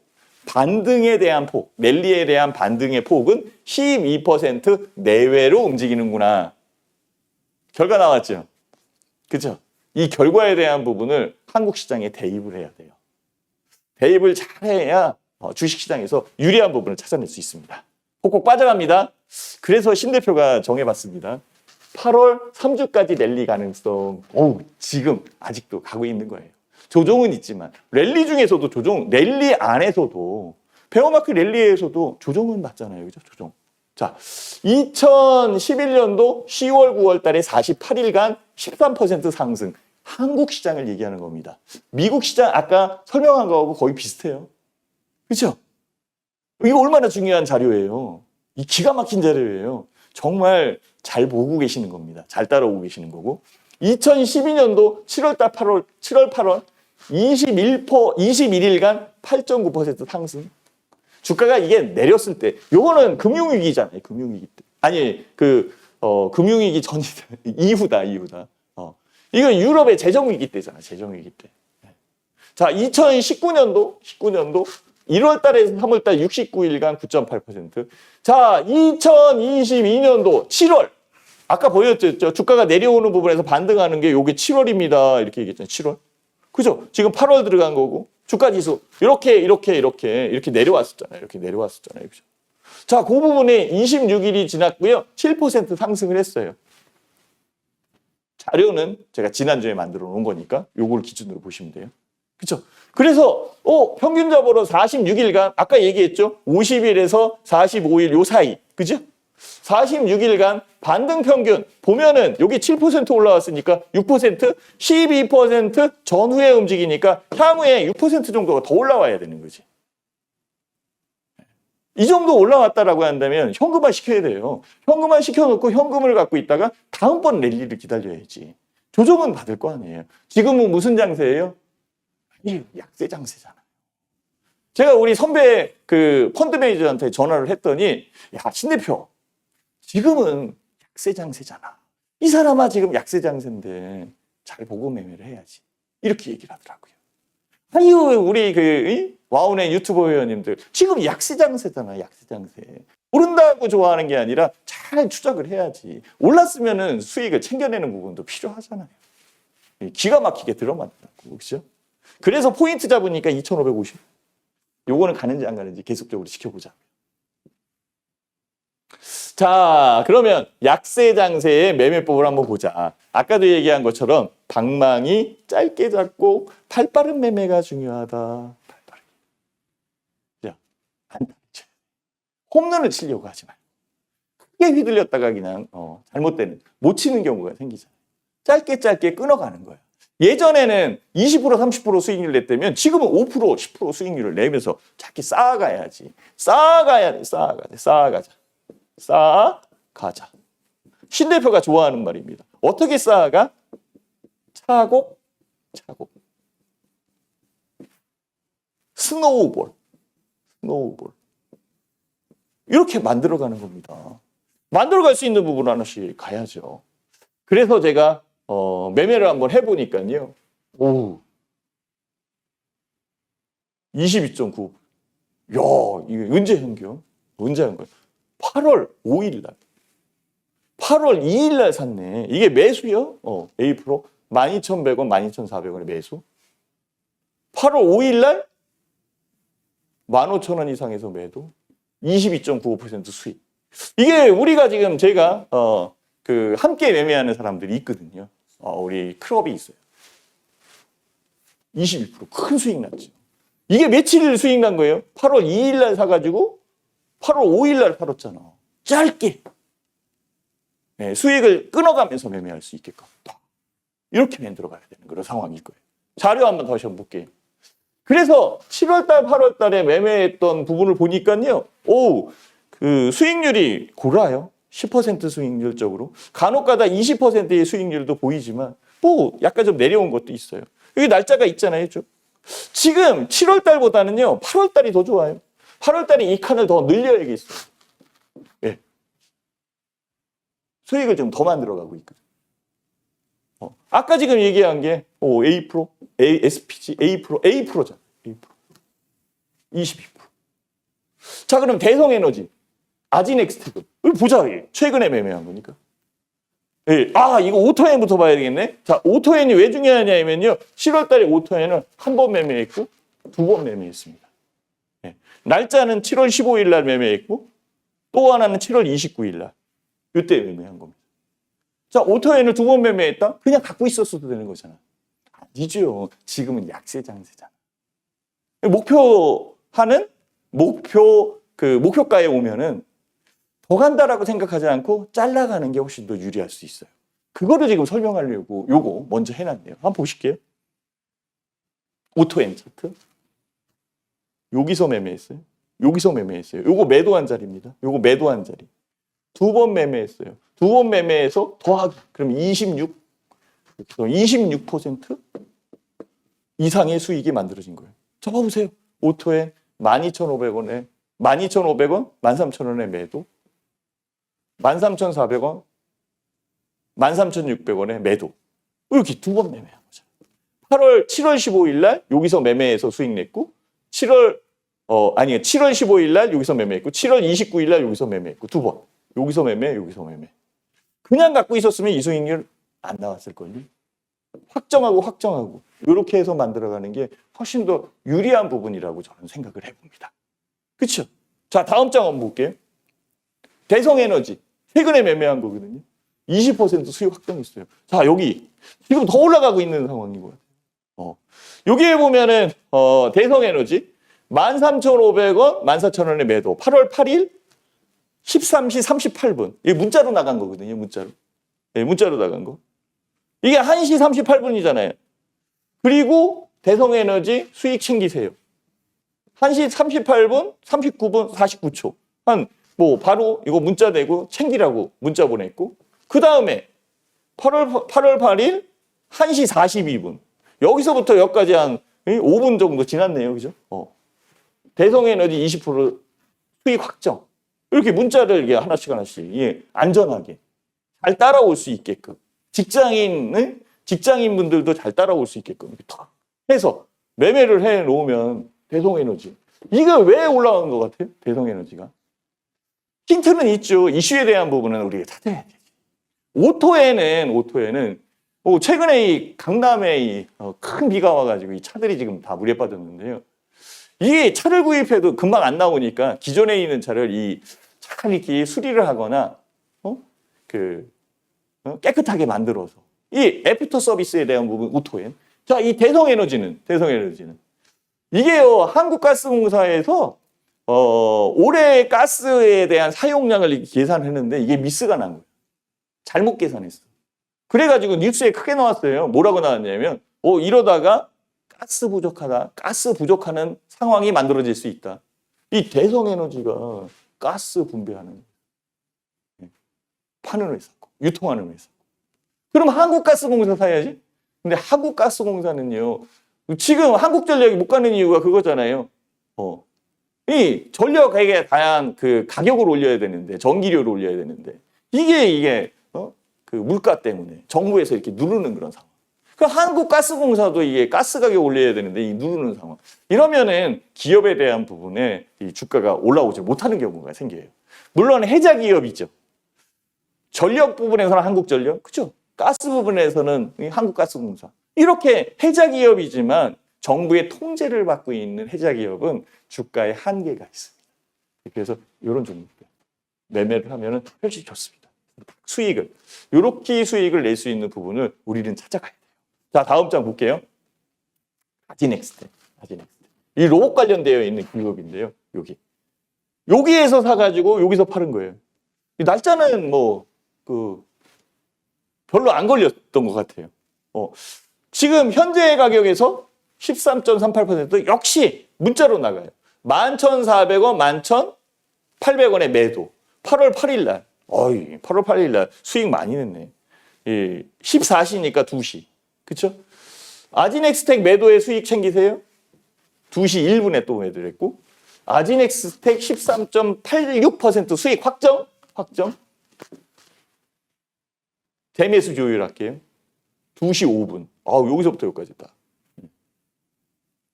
반등에 대한 폭, 랠리에 대한 반등의 폭은 12% 내외로 움직이는구나. 결과 나왔죠? 그죠? 이 결과에 대한 부분을 한국 시장에 대입을 해야 돼요. 대입을 잘해야 주식시장에서 유리한 부분을 찾아낼 수 있습니다. 폭폭 빠져갑니다. 그래서 신 대표가 정해봤습니다. 8월 3주까지 랠리 가능성, 지금 아직도 가고 있는 거예요. 조정은 있지만 랠리 중에서도 랠리 안에서도 베어마켓 랠리에서도 조정은 맞잖아요. 그죠? 조정. 자, 2011년도 10월 9월 달에 48일간 13% 상승. 한국 시장을 얘기하는 겁니다. 미국 시장 아까 설명한 거하고 거의 비슷해요. 그렇죠? 이거 얼마나 중요한 자료예요. 이 기가 막힌 자료예요. 정말 잘 보고 계시는 겁니다. 잘 따라오고 계시는 거고. 2012년도 7월 8월 21일간 8.9% 상승. 주가가 이게 내렸을 때, 요거는 금융위기잖아요. 금융위기 때. 아니, 금융위기 이후다. 이건 유럽의 재정위기 때잖아. 재정위기 때. 자, 2019년도 1월 달에서 3월 달 69일간 9.8%. 자, 2022년도 7월. 아까 보였죠? 주가가 내려오는 부분에서 반등하는 게 요게 7월입니다. 이렇게 얘기했잖아요. 7월. 그죠? 지금 8월 들어간 거고 주가 지수 이렇게 내려왔었잖아요. 이렇게 내려왔었잖아요. 그죠? 자, 그 부분에 26일이 지났고요. 7% 상승을 했어요. 자료는 제가 지난주에 만들어 놓은 거니까 요걸 기준으로 보시면 돼요. 그렇죠? 그래서 평균 잡으로 46일간 아까 얘기했죠? 50일에서 45일 요 사이. 그죠? 46일간 반등 평균 보면은 여기 7% 올라왔으니까 6%, 12% 전후에 움직이니까 향후에 6% 정도가 더 올라와야 되는 거지. 이 정도 올라왔다라고 한다면 현금화 시켜야 돼요. 현금화 시켜놓고 현금을 갖고 있다가 다음번 랠리를 기다려야지. 조정은 받을 거 아니에요. 지금은 무슨 장세예요? 약세 장세잖아요. 제가 우리 선배 펀드 매니저한테 전화를 했더니 신 대표 지금은 약세 장세잖아. 이 사람아 지금 약세 장세인데 잘 보고 매매를 해야지. 이렇게 얘기를 하더라고요. 아유 우리 와운의 유튜버 회원님들 지금 약세 장세잖아. 약세 장세. 오른다고 좋아하는 게 아니라 잘 추적을 해야지. 올랐으면은 수익을 챙겨내는 부분도 필요하잖아요. 기가 막히게 들어맞다고 그렇죠? 그래서 포인트 잡으니까 2,550. 요거는 가는지 안 가는지 계속적으로 지켜보자. 자, 그러면 약세 장세의 매매법을 한번 보자. 아까도 얘기한 것처럼 방망이 짧게 잡고 발빠른 매매가 중요하다. 발빠르게. 자, 안타를 쳐야 돼. 홈런을 치려고 하지 말고. 크게 휘둘렸다가 그냥 잘못되는, 못 치는 경우가 생기잖아요. 짧게 끊어가는 거야. 예전에는 20% 30% 수익률 냈다면 지금은 5% 10% 수익률을 내면서 짧게 쌓아가야지. 쌓아가야 돼. 쌓아가자. 쌓아가자. 신 대표가 좋아하는 말입니다. 어떻게 쌓아가? 차곡. 스노우볼. 이렇게 만들어가는 겁니다. 만들어갈 수 있는 부분 하나씩 가야죠. 그래서 제가 매매를 한번 해보니까요. 오, 22.9. 야, 이게 언제 한 거야? 8월 5일 날. 8월 2일 날 샀네. 이게 매수요? A 프로 12,100원, 12,400원의 매수. 8월 5일 날 15,000원 이상에서 매도. 22.95% 수익. 이게 우리가 지금 제가 함께 매매하는 사람들이 있거든요. 우리 클럽이 있어요. 21% 큰 수익 났죠. 이게 며칠 수익 난 거예요? 8월 2일 날 사가지고 8월 5일 날 팔았잖아. 짧게. 네, 수익을 끊어가면서 매매할 수 있게끔. 이렇게 만들어가야 되는 그런 상황일 거예요. 자료 한번 다시 한번 볼게요. 그래서 7월 달, 8월 달에 매매했던 부분을 보니까요. 그 수익률이 골아요. 10% 수익률적으로. 간혹가다 20%의 수익률도 보이지만 약간 좀 내려온 것도 있어요. 여기 날짜가 있잖아요. 지금 7월 달보다는요. 8월 달이 더 좋아요. 8월 달에 이 칸을 더 늘려야겠어요. 예. 수익을 좀 더 만들어가고 있거든요. 아까 지금 얘기한 게 A 프로, SPG, A 프로잖아. A 프로. 22%. 자, 그럼 대성에너지, 아지넥스트금. 보자. 최근에 매매한 거니까. 예. 이거 오토엔부터 봐야 되겠네. 자, 오토엔이 왜 중요하냐면요. 7월 달에 오토엔을 한 번 매매했고, 2번 매매했습니다. 예. 날짜는 7월 15일 날 매매했고, 또 하나는 7월 29일 날. 이때 매매한 겁니다. 자, 오토엔을 2번 매매했다? 그냥 갖고 있었어도 되는 거잖아. 아니죠. 지금은 약세 장세잖아. 목표가에 오면은 더 간다라고 생각하지 않고 잘라가는 게 훨씬 더 유리할 수 있어요. 그거를 지금 설명하려고 요거 먼저 해놨네요. 한번 보실게요. 오토엔 차트. 여기서 매매했어요. 요거 매도한 자리입니다. 요거 매도한 자리. 2번 매매했어요. 2번 매매해서 더하기. 그럼 26% 이상의 수익이 만들어진 거예요. 잡아보세요. 오토엔 12,500원, 13,000원에 매도. 13,400원, 13,600원에 매도. 이렇게 2번 매매한 거죠. 7월 15일 날 여기서 매매해서 수익 냈고, 7월 15일 날 여기서 매매했고, 7월 29일 날 여기서 매매했고, 2번. 여기서 매매. 그냥 갖고 있었으면 이 수익률 안 나왔을걸요. 확정하고 이렇게 해서 만들어가는 게 훨씬 더 유리한 부분이라고 저는 생각을 해봅니다. 그렇죠? 자, 다음 장 한번 볼게요. 대성에너지 최근에 매매한 거거든요. 20% 수익 확정했어요. 자, 여기 지금 더 올라가고 있는 상황인 것 같아요. 여기에 보면은 대성에너지 13,500원, 14,000원에 매도. 8월 8일 13시 38분. 이게 문자로 나간 거거든요. 문자로 나간 거. 이게 1시 38분이잖아요. 그리고 대성에너지 수익 챙기세요. 1시 38분, 39분, 49초. 바로 이거 문자 내고 챙기라고 문자 보냈고, 그 다음에 8월 8일 1시 42분. 여기서부터 여기까지 한 5분 정도 지났네요. 그죠? 대성에너지 20% 수익 확정. 이렇게 문자를 이게 하나씩 안전하게 잘 따라올 수 있게끔. 직장인분들도 잘 따라올 수 있게끔 이렇게 탁 해서 매매를 해 놓으면 대성에너지. 이거 왜 올라간 것 같아요? 대성에너지가. 힌트는 있죠. 이슈에 대한 부분은 우리가 찾아야 되지. 오토에는 최근에 이 강남에 큰 비가 와가지고 이 차들이 지금 다 물에 빠졌는데요. 이게 차를 구입해도 금방 안 나오니까 기존에 있는 차를 이 잘 이렇게 수리를 하거나 깨끗하게 만들어서 이 애프터 서비스에 대한 부분 우토엔. 자, 이 대성에너지는 이게요 한국가스공사에서 올해 가스에 대한 사용량을 계산했는데 이게 미스가 난 거예요. 잘못 계산했어. 그래가지고 뉴스에 크게 나왔어요. 뭐라고 나왔냐면 이러다가 가스 부족하다. 가스 부족하는 상황이 만들어질 수 있다. 이 대성에너지가 가스 분배하는 파는 회사고 유통하는 회사. 그럼 한국가스공사 사야지. 근데 한국가스공사는요. 지금 한국전력이 못 가는 이유가 그거잖아요. 이 전력에 대한 그 가격을 올려야 되는데 전기료를 올려야 되는데 이게 그 물가 때문에 정부에서 이렇게 누르는 그런 상황. 그 한국가스공사도 이게 가스 가격 올려야 되는데 이 누르는 상황. 이러면은 기업에 대한 부분에 이 주가가 올라오지 못하는 경우가 생겨요. 물론 해자 기업이죠. 전력 부분에서는 한국전력, 그죠? 가스 부분에서는 한국가스공사. 이렇게 해자 기업이지만 정부의 통제를 받고 있는 해자 기업은 주가에 한계가 있습니다. 그래서 이런 종목들 매매를 하면은 훨씬 좋습니다. 수익을 이렇게 수익을 낼 수 있는 부분을 우리는 찾아가야 돼요. 자, 다음 장 볼게요. 아지넥스텍. 이 로봇 관련되어 있는 기업인데요. 여기에서 사가지고 여기서 파는 거예요. 이 날짜는 별로 안 걸렸던 것 같아요. 지금 현재 가격에서 13.38% 역시 문자로 나가요. 11,400원, 11,800원에 매도. 8월 8일 날. 8월 8일 날 수익 많이 냈네. 14시니까 2시. 그쵸? 아지넥스텍 매도에 수익 챙기세요. 2시 1분에 또 매도를 했고. 아지넥스텍 13.86% 수익 확정. 대매수 조율할게요. 2시 5분. 여기서부터 여기까지 다.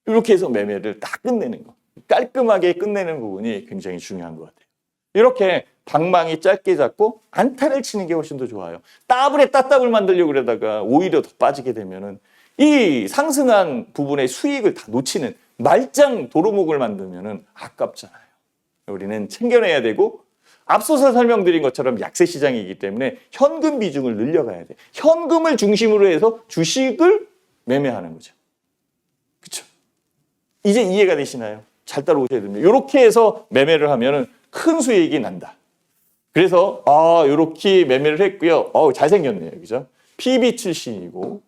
이렇게 해서 매매를 다 끝내는 거. 깔끔하게 끝내는 부분이 굉장히 중요한 것 같아요. 이렇게 방망이 짧게 잡고 안타를 치는 게 훨씬 더 좋아요. 따블에 따따블 만들려고 그러다가 오히려 더 빠지게 되면은 이 상승한 부분의 수익을 다 놓치는 말짱 도루묵을 만들면은 아깝잖아요. 우리는 챙겨내야 되고 앞서서 설명드린 것처럼 약세 시장이기 때문에 현금 비중을 늘려가야 돼. 현금을 중심으로 해서 주식을 매매하는 거죠. 그렇죠? 이제 이해가 되시나요? 잘 따라오셔야 됩니다. 이렇게 해서 매매를 하면은 큰 수익이 난다. 그래서 이렇게 매매를 했고요. 잘생겼네요. 그죠? PB 출신이고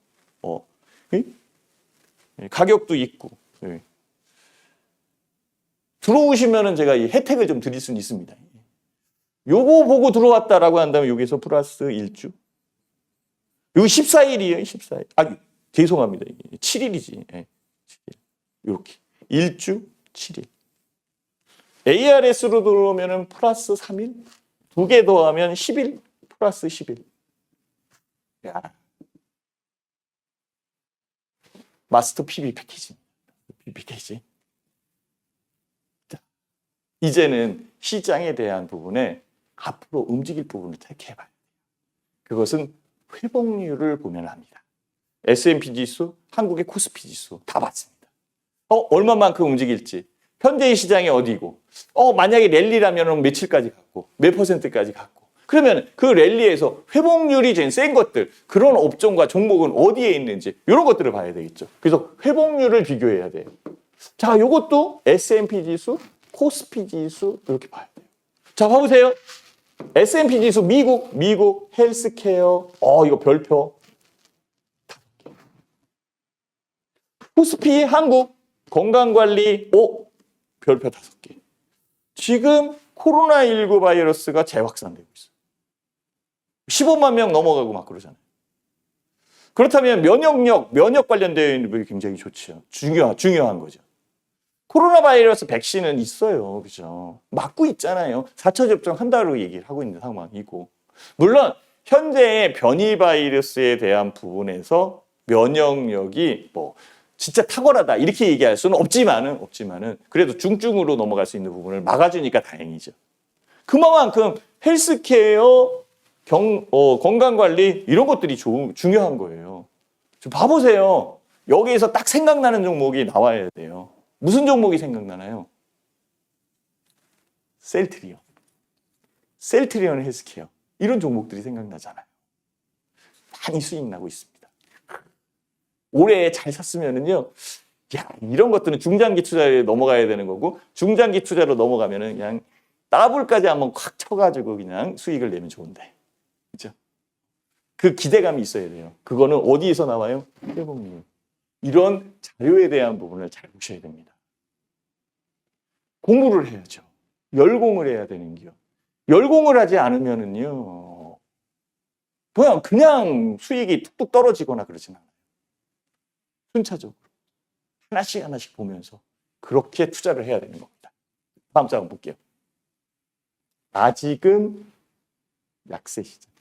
가격도 있고. 들어오시면은 제가 이 혜택을 좀 드릴 수는 있습니다. 요거 보고 들어왔다라고 한다면 여기서 플러스 1주. 요거 14일이에요. 14일. 죄송합니다. 7일이지. 7일. 이렇게. 1주 7일. ARS로 들어오면은 플러스 3일. 2개 더하면 10일. 플러스 10일. 야. 마스터 PB 패키지. 자, 이제는 시장에 대한 부분에 앞으로 움직일 부분을 체크해봐야 돼요. 그것은 회복률을 보면 합니다. S&P 지수, 한국의 코스피 지수 다 봤습니다. 얼마만큼 움직일지, 현재의 시장이 어디고, 만약에 랠리라면 며칠까지 갔고, 몇 퍼센트까지 갔고, 그러면 그 랠리에서 회복률이 제일 센 것들, 그런 업종과 종목은 어디에 있는지 이런 것들을 봐야 되겠죠. 그래서 회복률을 비교해야 돼요. 자, 이것도 S&P 지수, 코스피 지수 이렇게 봐야 돼요. 자, 봐보세요. S&P 지수 미국 헬스케어 이거 별표 코스피 한국 건강관리 별표 5개. 지금 코로나19 바이러스가 재확산되고 있어요. 15만 명 넘어가고 막 그러잖아요. 그렇다면 면역 관련되어 있는 부분이 굉장히 좋죠. 중요한 거죠. 코로나 바이러스 백신은 있어요. 그죠? 맞고 있잖아요. 4차 접종 한다고 얘기를 하고 있는 상황이고. 물론 현재의 변이 바이러스에 대한 부분에서 면역력이 진짜 탁월하다 이렇게 얘기할 수는 없지만은 그래도 중증으로 넘어갈 수 있는 부분을 막아주니까 다행이죠. 그만큼 헬스케어, 건강관리 이런 것들이 중요한 거예요. 좀 봐보세요. 여기에서 딱 생각나는 종목이 나와야 돼요. 무슨 종목이 생각나나요? 셀트리온. 셀트리온 헬스케어 이런 종목들이 생각나잖아요. 많이 수익 나고 있습니다. 올해 잘 샀으면은요, 야, 이런 것들은 중장기 투자에 넘어가야 되는 거고, 중장기 투자로 넘어가면은 그냥 더블까지 한번 콱 쳐가지고 그냥 수익을 내면 좋은데. 그죠? 그 기대감이 있어야 돼요. 그거는 어디에서 나와요? 회복률. 이런 자료에 대한 부분을 잘 보셔야 됩니다. 공부를 해야죠. 열공을 해야 되는 게요. 열공을 하지 않으면은요, 그냥 수익이 툭툭 떨어지거나 그러진 않아요. 순차적으로. 하나씩 하나씩 보면서 그렇게 투자를 해야 되는 겁니다. 다음 장 볼게요. 아직은 약세 시장.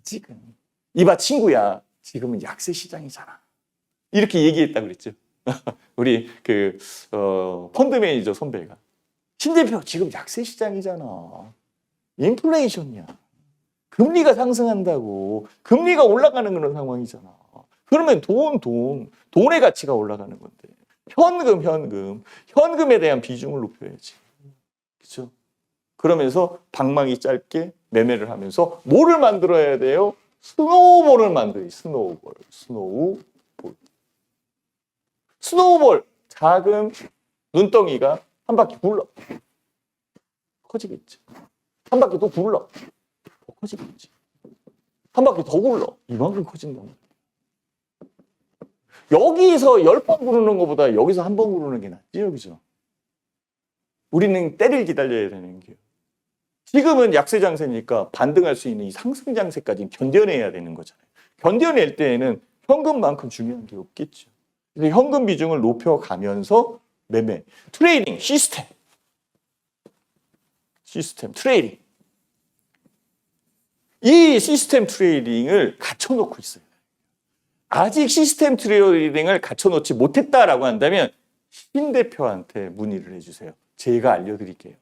아직은. 이봐 친구야. 지금은 약세 시장이잖아. 이렇게 얘기했다 그랬죠. 우리 펀드 매니저 선배가. 신 대표 지금 약세 시장이잖아. 인플레이션이야. 금리가 상승한다고. 금리가 올라가는 그런 상황이잖아. 그러면 돈의 가치가 올라가는 건데. 현금에 대한 비중을 높여야지. 그렇죠? 그러면서 방망이 짧게 매매를 하면서 뭐를 만들어야 돼요? 스노우볼을 만들어요. 스노우볼. 작은 눈덩이가 한 바퀴 굴러. 커지겠지. 한 바퀴 또 굴러. 더 커지겠지. 한 바퀴 더 굴러. 이만큼 커진단 말이야. 여기서 10번 구르는 것보다 여기서 한 번 구르는 게 낫지, 여기서. 우리는 때를 기다려야 되는 게요. 지금은 약세 장세니까 반등할 수 있는 이 상승 장세까지 견뎌내야 되는 거잖아요. 견뎌낼 때에는 현금만큼 중요한 게 없겠죠. 그래서 현금 비중을 높여가면서 매매, 트레이딩, 시스템, 트레이딩. 이 시스템 트레이딩을 갖춰놓고 있어요. 아직 시스템 트레이딩을 갖춰놓지 못했다라고 한다면 신 대표한테 문의를 해주세요. 제가 알려드릴게요.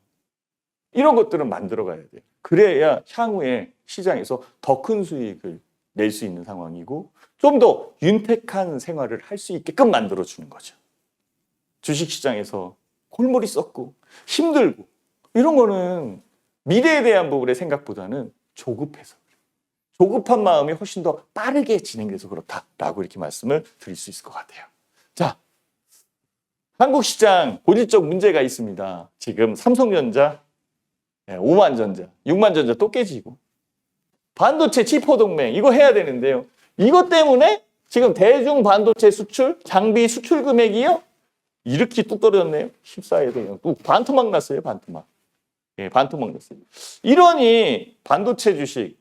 이런 것들은 만들어 가야 돼요. 그래야 향후에 시장에서 더 큰 수익을 낼 수 있는 상황이고 좀 더 윤택한 생활을 할 수 있게끔 만들어주는 거죠. 주식시장에서 골머리 썩고 힘들고 이런 거는 미래에 대한 부분의 생각보다는 조급해서 조급한 마음이 훨씬 더 빠르게 진행돼서 그렇다라고 이렇게 말씀을 드릴 수 있을 것 같아요. 자, 한국 시장 본질적 문제가 있습니다. 지금 삼성전자, 5만전자, 6만전자 또 깨지고 반도체 치포 동맹 이거 해야 되는데요. 이것 때문에 지금 대중 반도체 수출, 장비 수출 금액이요? 이렇게 뚝 떨어졌네요. 14에도 그냥 또 반토막 났어요. 반토막. 예, 반토막 났어요. 이러니 반도체 주식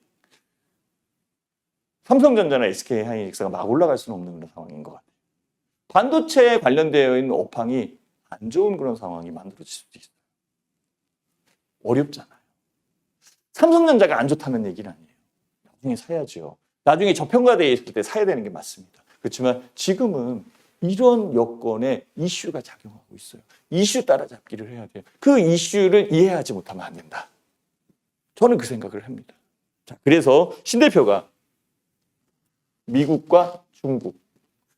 삼성전자나 SK하이닉스가 막 올라갈 수는 없는 그런 상황인 것 같아요. 반도체에 관련되어 있는 업황이 안 좋은 그런 상황이 만들어질 수도 있어요. 어렵잖아요. 삼성전자가 안 좋다는 얘기는 아니에요. 나중에 사야죠. 나중에 저평가되어 있을 때 사야 되는 게 맞습니다. 그렇지만 지금은 이런 여건에 이슈가 작용하고 있어요. 이슈 따라잡기를 해야 돼요. 그 이슈를 이해하지 못하면 안 된다. 저는 그 생각을 합니다. 자, 그래서 신 대표가 미국과 중국.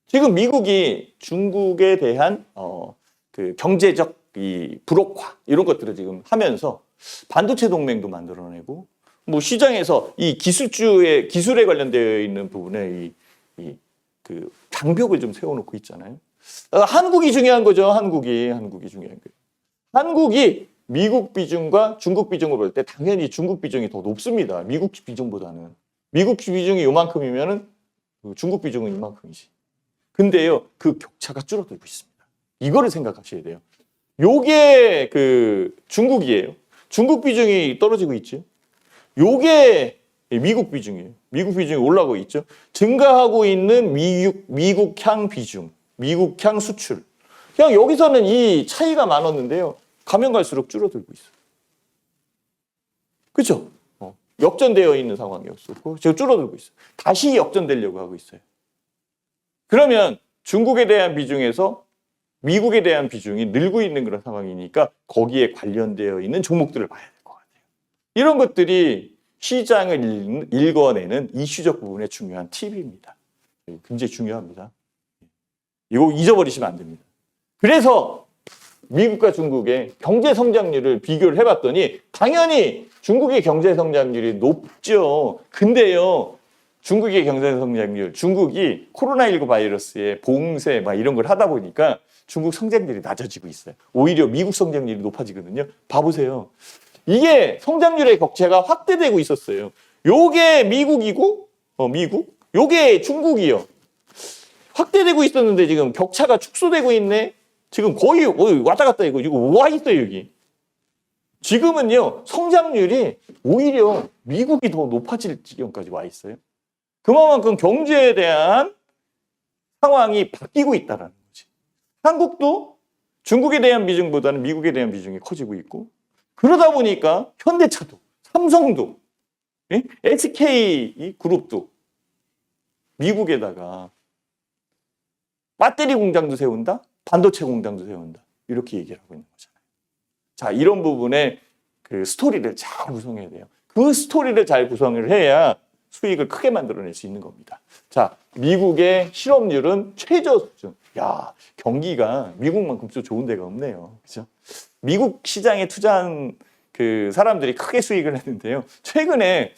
지금 미국이 중국에 대한 그 경제적 이 불혹화 이런 것들을 지금 하면서 반도체 동맹도 만들어내고 뭐 시장에서 이 기술에 관련되어 있는 부분에 그 장벽을 좀 세워놓고 있잖아요. 한국이 중요한 거죠. 한국이 중요한 거예요. 한국이 미국 비중과 중국 비중을 볼 때 당연히 중국 비중이 더 높습니다. 미국 비중보다는. 미국 비중이 요만큼이면은 중국 비중은 이만큼이지. 근데요, 그 격차가 줄어들고 있습니다. 이거를 생각하셔야 돼요. 요게 그 중국이에요. 중국 비중이 떨어지고 있죠. 요게 미국 비중이에요. 미국 비중이 올라가고 있죠. 증가하고 있는 미국향 비중, 미국향 수출. 그냥 여기서는 이 차이가 많았는데요. 가면 갈수록 줄어들고 있어요. 그렇죠? 역전되어 있는 상황이었었고 지금 줄어들고 있어요. 다시 역전되려고 하고 있어요. 그러면 중국에 대한 비중에서 미국에 대한 비중이 늘고 있는 그런 상황이니까 거기에 관련되어 있는 종목들을 봐야 될 것 같아요. 이런 것들이 시장을 읽어내는 이슈적 부분의 중요한 팁입니다. 굉장히 중요합니다. 이거 잊어버리시면 안 됩니다. 그래서 미국과 중국의 경제 성장률을 비교를 해봤더니 당연히 중국의 경제 성장률이 높죠. 근데요, 중국의 경제 성장률, 중국이 코로나19 바이러스의 봉쇄 막 이런 걸 하다 보니까 중국 성장률이 낮아지고 있어요. 오히려 미국 성장률이 높아지거든요. 봐보세요. 이게 성장률의 격차가 확대되고 있었어요. 요게 미국이고, 미국, 요게 중국이요. 확대되고 있었는데 지금 격차가 축소되고 있네. 지금 거의 왔다 갔다 이거 와 있어요 여기. 지금은요 성장률이 오히려 미국이 더 높아질 지경까지 와 있어요. 그만큼 경제에 대한 상황이 바뀌고 있다라는 거지. 한국도 중국에 대한 비중보다는 미국에 대한 비중이 커지고 있고 그러다 보니까 현대차도 삼성도 SK 그룹도 미국에다가 배터리 공장도 세운다, 반도체 공장도 세운다 이렇게 얘기를 하고 있는 거잖아요. 자, 이런 부분에 그 스토리를 잘 구성해야 돼요. 그 스토리를 잘 구성을 해야 수익을 크게 만들어낼 수 있는 겁니다. 자, 미국의 실업률은 최저 수준. 야, 경기가 미국만큼 또 좋은 데가 없네요. 그죠? 미국 시장에 투자한 그 사람들이 크게 수익을 했는데요. 최근에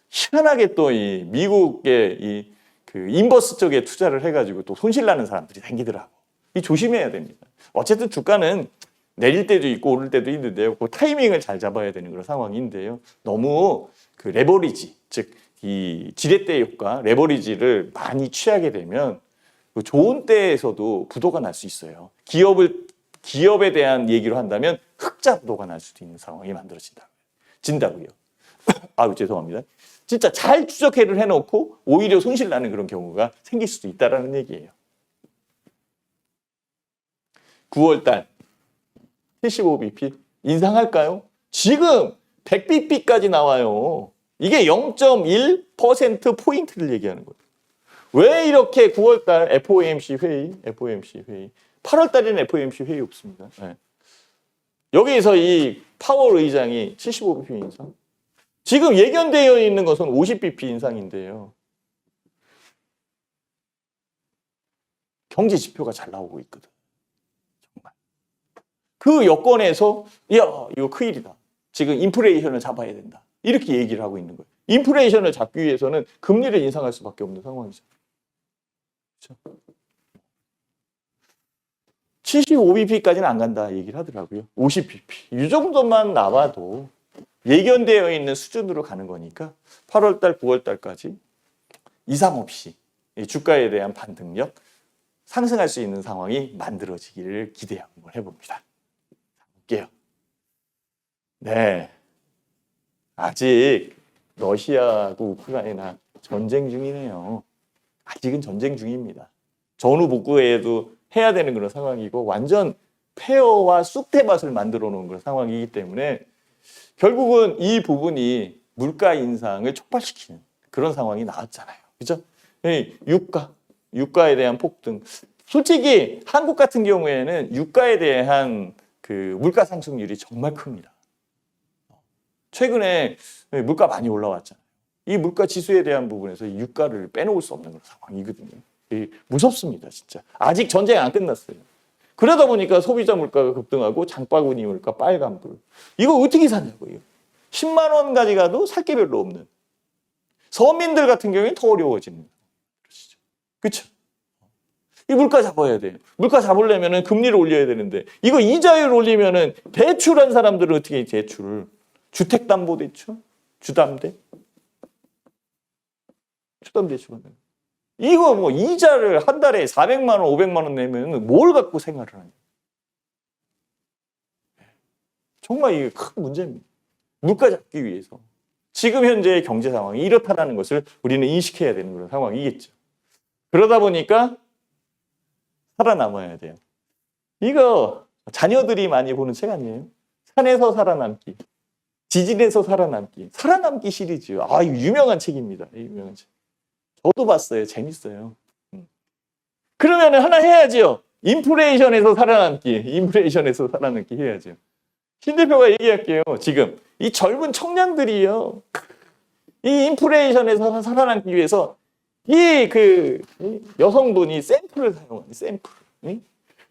희한하게 또 이 미국의 이 그 인버스 쪽에 투자를 해가지고 또 손실 나는 사람들이 생기더라고. 이 조심해야 됩니다. 어쨌든 주가는 내릴 때도 있고 오를 때도 있는데요. 그 타이밍을 잘 잡아야 되는 그런 상황인데요. 너무 그 레버리지, 즉 이 지렛대 효과, 레버리지를 많이 취하게 되면 그 좋은 때에서도 부도가 날 수 있어요. 기업에 대한 얘기로 한다면 흑자 부도가 날 수도 있는 상황이 진다고요. 아유 죄송합니다. 진짜 잘 추적해를 해놓고 오히려 손실 나는 그런 경우가 생길 수도 있다라는 얘기예요. 9월달 75bp 인상할까요? 지금 100bp까지 나와요. 이게 0.1% 포인트를 얘기하는 거예요. 왜 이렇게 9월달 FOMC 회의, 8월달에는 FOMC 회의 없습니다. 네. 여기에서 이 파월 의장이 75bp 인상. 지금 예견되어 있는 것은 50bp 인상인데요. 경제 지표가 잘 나오고 있거든. 정말. 그 여건에서 야 이거 큰일이다. 지금 인플레이션을 잡아야 된다. 이렇게 얘기를 하고 있는 거예요. 인플레이션을 잡기 위해서는 금리를 인상할 수밖에 없는 상황이죠. 그렇죠? 75bp까지는 안 간다 얘기를 하더라고요. 50bp. 이 정도만 나와도 예견되어 있는 수준으로 가는 거니까 8월달, 9월달까지 이상 없이 주가에 대한 반등력 상승할 수 있는 상황이 만들어지기를 기대 한번 해봅니다. 볼게요. 네, 아직 러시아하고 우크라이나 전쟁 중이네요. 아직은 전쟁 중입니다. 전후 복구에도 해야 되는 그런 상황이고 완전 폐허와 쑥대밭을 만들어 놓은 그런 상황이기 때문에 결국은 이 부분이 물가 인상을 촉발시키는 그런 상황이 나왔잖아요. 그죠? 유가에 대한 폭등. 솔직히 한국 같은 경우에는 유가에 대한 그 물가 상승률이 정말 큽니다. 최근에 물가 많이 올라왔잖아요. 이 물가 지수에 대한 부분에서 유가를 빼놓을 수 없는 그런 상황이거든요. 무섭습니다, 진짜. 아직 전쟁 안 끝났어요. 그러다 보니까 소비자 물가가 급등하고 장바구니 물가 빨간불. 이거 어떻게 사냐고요. 10만 원까지 가도 살 게 별로 없는. 서민들 같은 경우에는 더 어려워지는. 그렇죠? 이 물가 잡아야 돼요. 물가 잡으려면 금리를 올려야 되는데 이거 이자율 올리면 대출한 사람들은 어떻게 대출을. 주택담보대출? 주담대? 주담대출은 이거 뭐 이자를 한 달에 400만 원, 500만 원 내면 뭘 갖고 생활을 하냐. 정말 이게 큰 문제입니다. 물가 잡기 위해서. 지금 현재의 경제 상황이 이렇다는 것을 우리는 인식해야 되는 그런 상황이겠죠. 그러다 보니까 살아남아야 돼요. 이거 자녀들이 많이 보는 책 아니에요? 산에서 살아남기. 지진에서 살아남기. 살아남기 시리즈. 아, 이거 유명한 책입니다. 유명한 책. 저도 봤어요. 재밌어요. 그러면 하나 해야죠. 인플레이션에서 살아남기 해야죠. 신 대표가 얘기할게요. 지금 이 젊은 청년들이요. 이 인플레이션에서 살아남기 위해서 이 여성분이 샘플을 사용하는 샘플.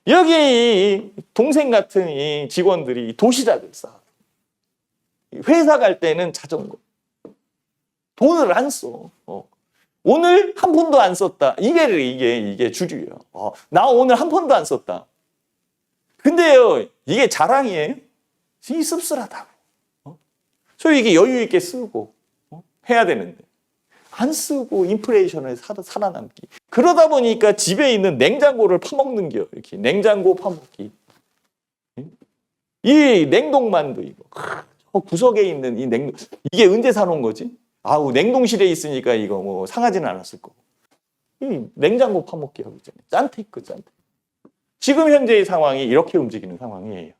여기 이 동생 같은 이 직원들이 도시락을 싸. 회사 갈 때는 자전거. 돈을 안 써. 오늘 한 푼도 안 썼다. 이게 주류예요. 나 오늘 한 푼도 안 썼다. 근데요, 이게 자랑이에요. 이 씁쓸하다고. 저 이게 여유 있게 쓰고 해야 되는데 안 쓰고 인플레이션을 살아남기. 그러다 보니까 집에 있는 냉장고를 파먹는 겨. 이렇게 냉장고 파먹기. 이 냉동만두 이거. 구석에 있는 이 냉동 이게 언제 사놓은 거지? 아우 냉동실에 있으니까 이거 뭐 상하지는 않았을 거고. 이 냉장고 파먹기 하고 있잖아요. 짠테이크. 지금 현재의 상황이 이렇게 움직이는 상황이에요.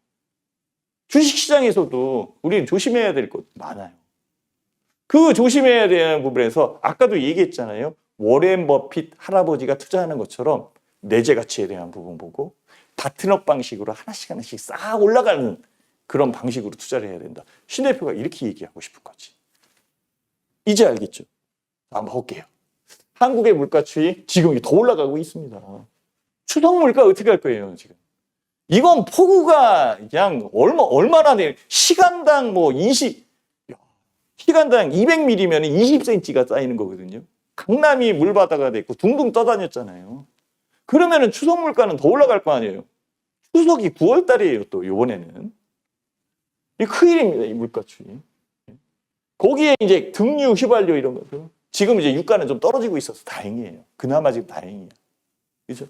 주식시장에서도 우리는 조심해야 될 것 많아요. 그 조심해야 되는 부분에서 아까도 얘기했잖아요. 워렌 버핏 할아버지가 투자하는 것처럼 내재 가치에 대한 부분 보고 파트너 방식으로 하나씩 싹 올라가는 그런 방식으로 투자를 해야 된다. 신 대표가 이렇게 얘기하고 싶은 거지. 이제 알겠죠? 한번 볼게요. 한국의 물가 추이 지금 더 올라가고 있습니다. 추석 물가 어떻게 할 거예요, 지금? 이건 폭우가 그냥 얼마나 돼? 시간당 시간당 200mm면 20cm가 쌓이는 거거든요. 강남이 물바다가 됐고 둥둥 떠다녔잖아요. 그러면은 추석 물가는 더 올라갈 거 아니에요. 추석이 9월 달이에요, 또 요번에는. 이 큰일입니다, 이 물가 추이. 거기에 이제 등유, 휘발유 이런 것들. 지금 이제 유가는 좀 떨어지고 있어서 다행이에요. 그나마 지금 다행이에요. 그죠?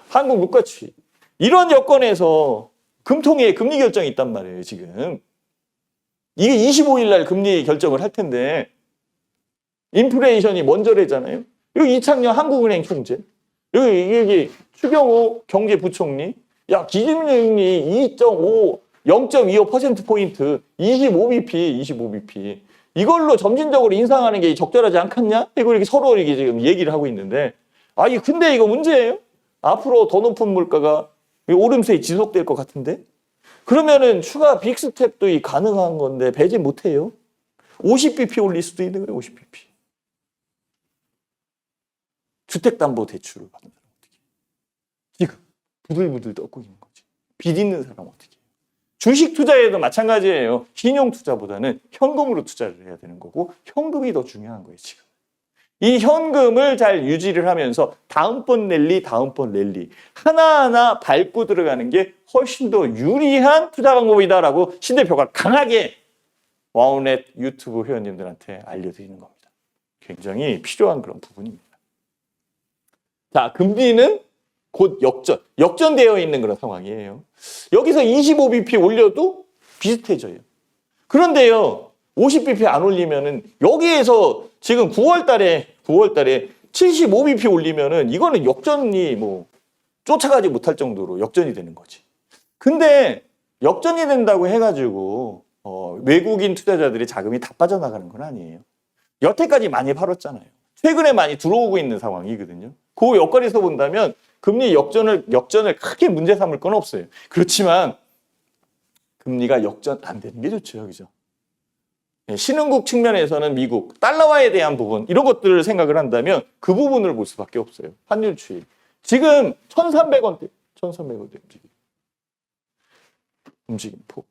한국 물가 추이. 이런 여건에서 금통위에 금리 결정이 있단 말이에요, 지금. 이게 25일 날 금리 결정을 할 텐데, 인플레이션이 먼저래잖아요. 여기 이창용 한국은행 총재. 여기 추경호 경제부총리. 야, 기준금리 0.25%포인트, 25bp. 이걸로 점진적으로 인상하는 게 적절하지 않겠냐? 이렇게 서로 이렇게 지금 얘기를 하고 있는데, 근데 이거 문제예요? 앞으로 더 높은 물가가 오름세에 지속될 것 같은데? 그러면은 추가 빅스텝도 가능한 건데 배제 못해요? 50bp 올릴 수도 있는 거예요, 50bp. 주택담보대출을 받는 사람 어떻게 해요? 지금 부들부들 떠고 있는 거지. 빚 있는 사람 어떻게 해요? 주식 투자에도 마찬가지예요. 신용 투자보다는 현금으로 투자를 해야 되는 거고 현금이 더 중요한 거예요, 지금. 이 현금을 잘 유지를 하면서 다음번 랠리 하나하나 밟고 들어가는 게 훨씬 더 유리한 투자 방법이다라고 신 대표가 강하게 와우넷 유튜브 회원님들한테 알려드리는 겁니다. 굉장히 필요한 그런 부분입니다. 자, 금리는 곧 역전되어 있는 그런 상황이에요. 여기서 25bp 올려도 비슷해져요. 그런데요, 50bp 안 올리면은 여기에서 지금 9월 달에 75bp 올리면은 이거는 역전이 쫓아가지 못할 정도로 역전이 되는 거지. 근데 역전이 된다고 해가지고 외국인 투자자들의 자금이 다 빠져나가는 건 아니에요. 여태까지 많이 팔았잖아요. 최근에 많이 들어오고 있는 상황이거든요. 그 여건에서 본다면 금리 역전을 크게 문제 삼을 건 없어요. 그렇지만 금리가 역전 안 되는 게 좋죠, 그죠? 신흥국 측면에서는 미국, 달러화에 대한 부분 이런 것들을 생각을 한다면 그 부분을 볼 수밖에 없어요. 환율 추이. 지금 1,300원대 움직임 폭.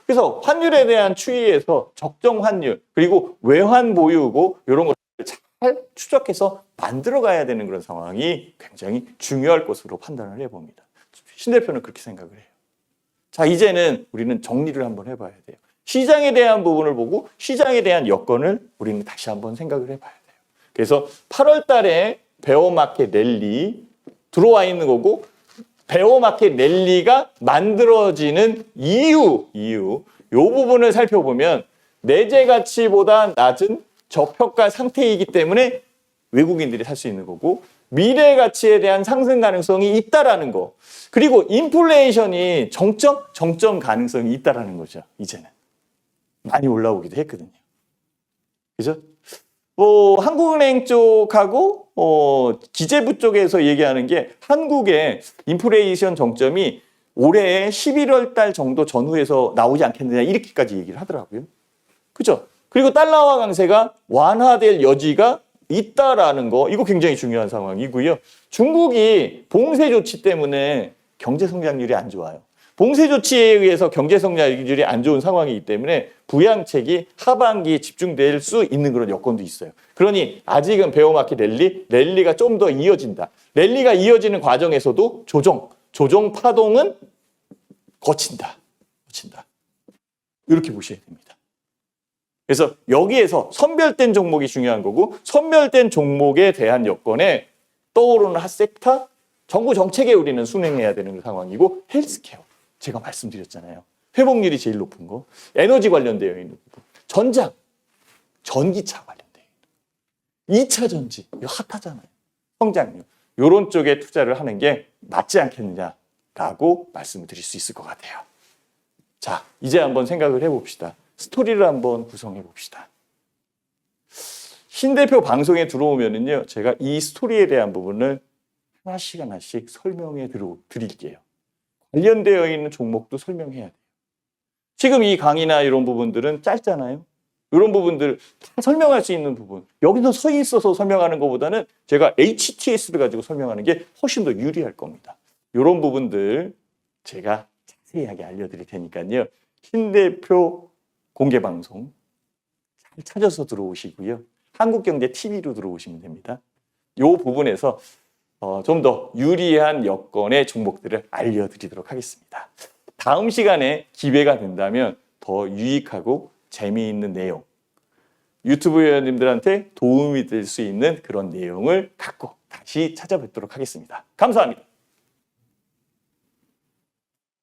그래서 환율에 대한 추이에서 적정 환율 그리고 외환 보유고 이런 것들을 잘 추적해서 만들어 가야 되는 그런 상황이 굉장히 중요할 것으로 판단을 해봅니다. 신 대표는 그렇게 생각을 해요. 자, 이제는 우리는 정리를 한번 해봐야 돼요. 시장에 대한 부분을 보고 시장에 대한 여건을 우리는 다시 한번 생각을 해봐야 돼요. 그래서 8월 달에 베어마켓 랠리 들어와 있는 거고 베어마켓 랠리가 만들어지는 이유 이 부분을 살펴보면 내재 가치보다 낮은 저평가 상태이기 때문에 외국인들이 살 수 있는 거고 미래 가치에 대한 상승 가능성이 있다라는 거. 그리고 인플레이션이 정점 가능성이 있다라는 거죠. 이제는. 많이 올라오기도 했거든요. 그죠? 한국은행 쪽하고 기재부 쪽에서 얘기하는 게 한국의 인플레이션 정점이 올해 11월 달 정도 전후에서 나오지 않겠느냐 이렇게까지 얘기를 하더라고요. 그죠? 그리고 달러화 강세가 완화될 여지가 있다라는 거 이거 굉장히 중요한 상황이고요. 중국이 봉쇄 조치 때문에 경제 성장률이 안 좋아요. 봉쇄 조치에 의해서 경제 성장률이 안 좋은 상황이기 때문에 부양책이 하반기에 집중될 수 있는 그런 여건도 있어요. 그러니 아직은 베어마켓 랠리가 좀 더 이어진다. 랠리가 이어지는 과정에서도 조정 파동은 거친다. 이렇게 보셔야 됩니다. 그래서 여기에서 선별된 종목이 중요한 거고, 선별된 종목에 대한 여건에 떠오르는 핫섹터, 정부 정책에 우리는 순응해야 되는 상황이고, 헬스케어. 제가 말씀드렸잖아요. 회복률이 제일 높은 거, 에너지 관련되어 있는 부분, 전기차 관련되어 있는 거, 2차 전지, 이거 핫하잖아요. 성장률. 이런 쪽에 투자를 하는 게 맞지 않겠느냐라고 말씀을 드릴 수 있을 것 같아요. 자, 이제 한번 생각을 해봅시다. 스토리를 한번 구성해 봅시다. 신 대표 방송에 들어오면은요, 제가 이 스토리에 대한 부분을 하나씩 설명해 드릴게요. 관련되어 있는 종목도 설명해야 돼요. 지금 이 강의나 이런 부분들은 짧잖아요. 이런 부분들 다 설명할 수 있는 부분. 여기서 서 있어서 설명하는 것보다는 제가 HTS를 가지고 설명하는 게 훨씬 더 유리할 겁니다. 이런 부분들 제가 자세하게 알려드릴 테니까요. 신 대표 공개방송 잘 찾아서 들어오시고요. 한국경제TV로 들어오시면 됩니다. 이 부분에서 좀 더 유리한 여건의 종목들을 알려드리도록 하겠습니다. 다음 시간에 기회가 된다면 더 유익하고 재미있는 내용, 유튜브 회원님들한테 도움이 될 수 있는 그런 내용을 갖고 다시 찾아뵙도록 하겠습니다. 감사합니다.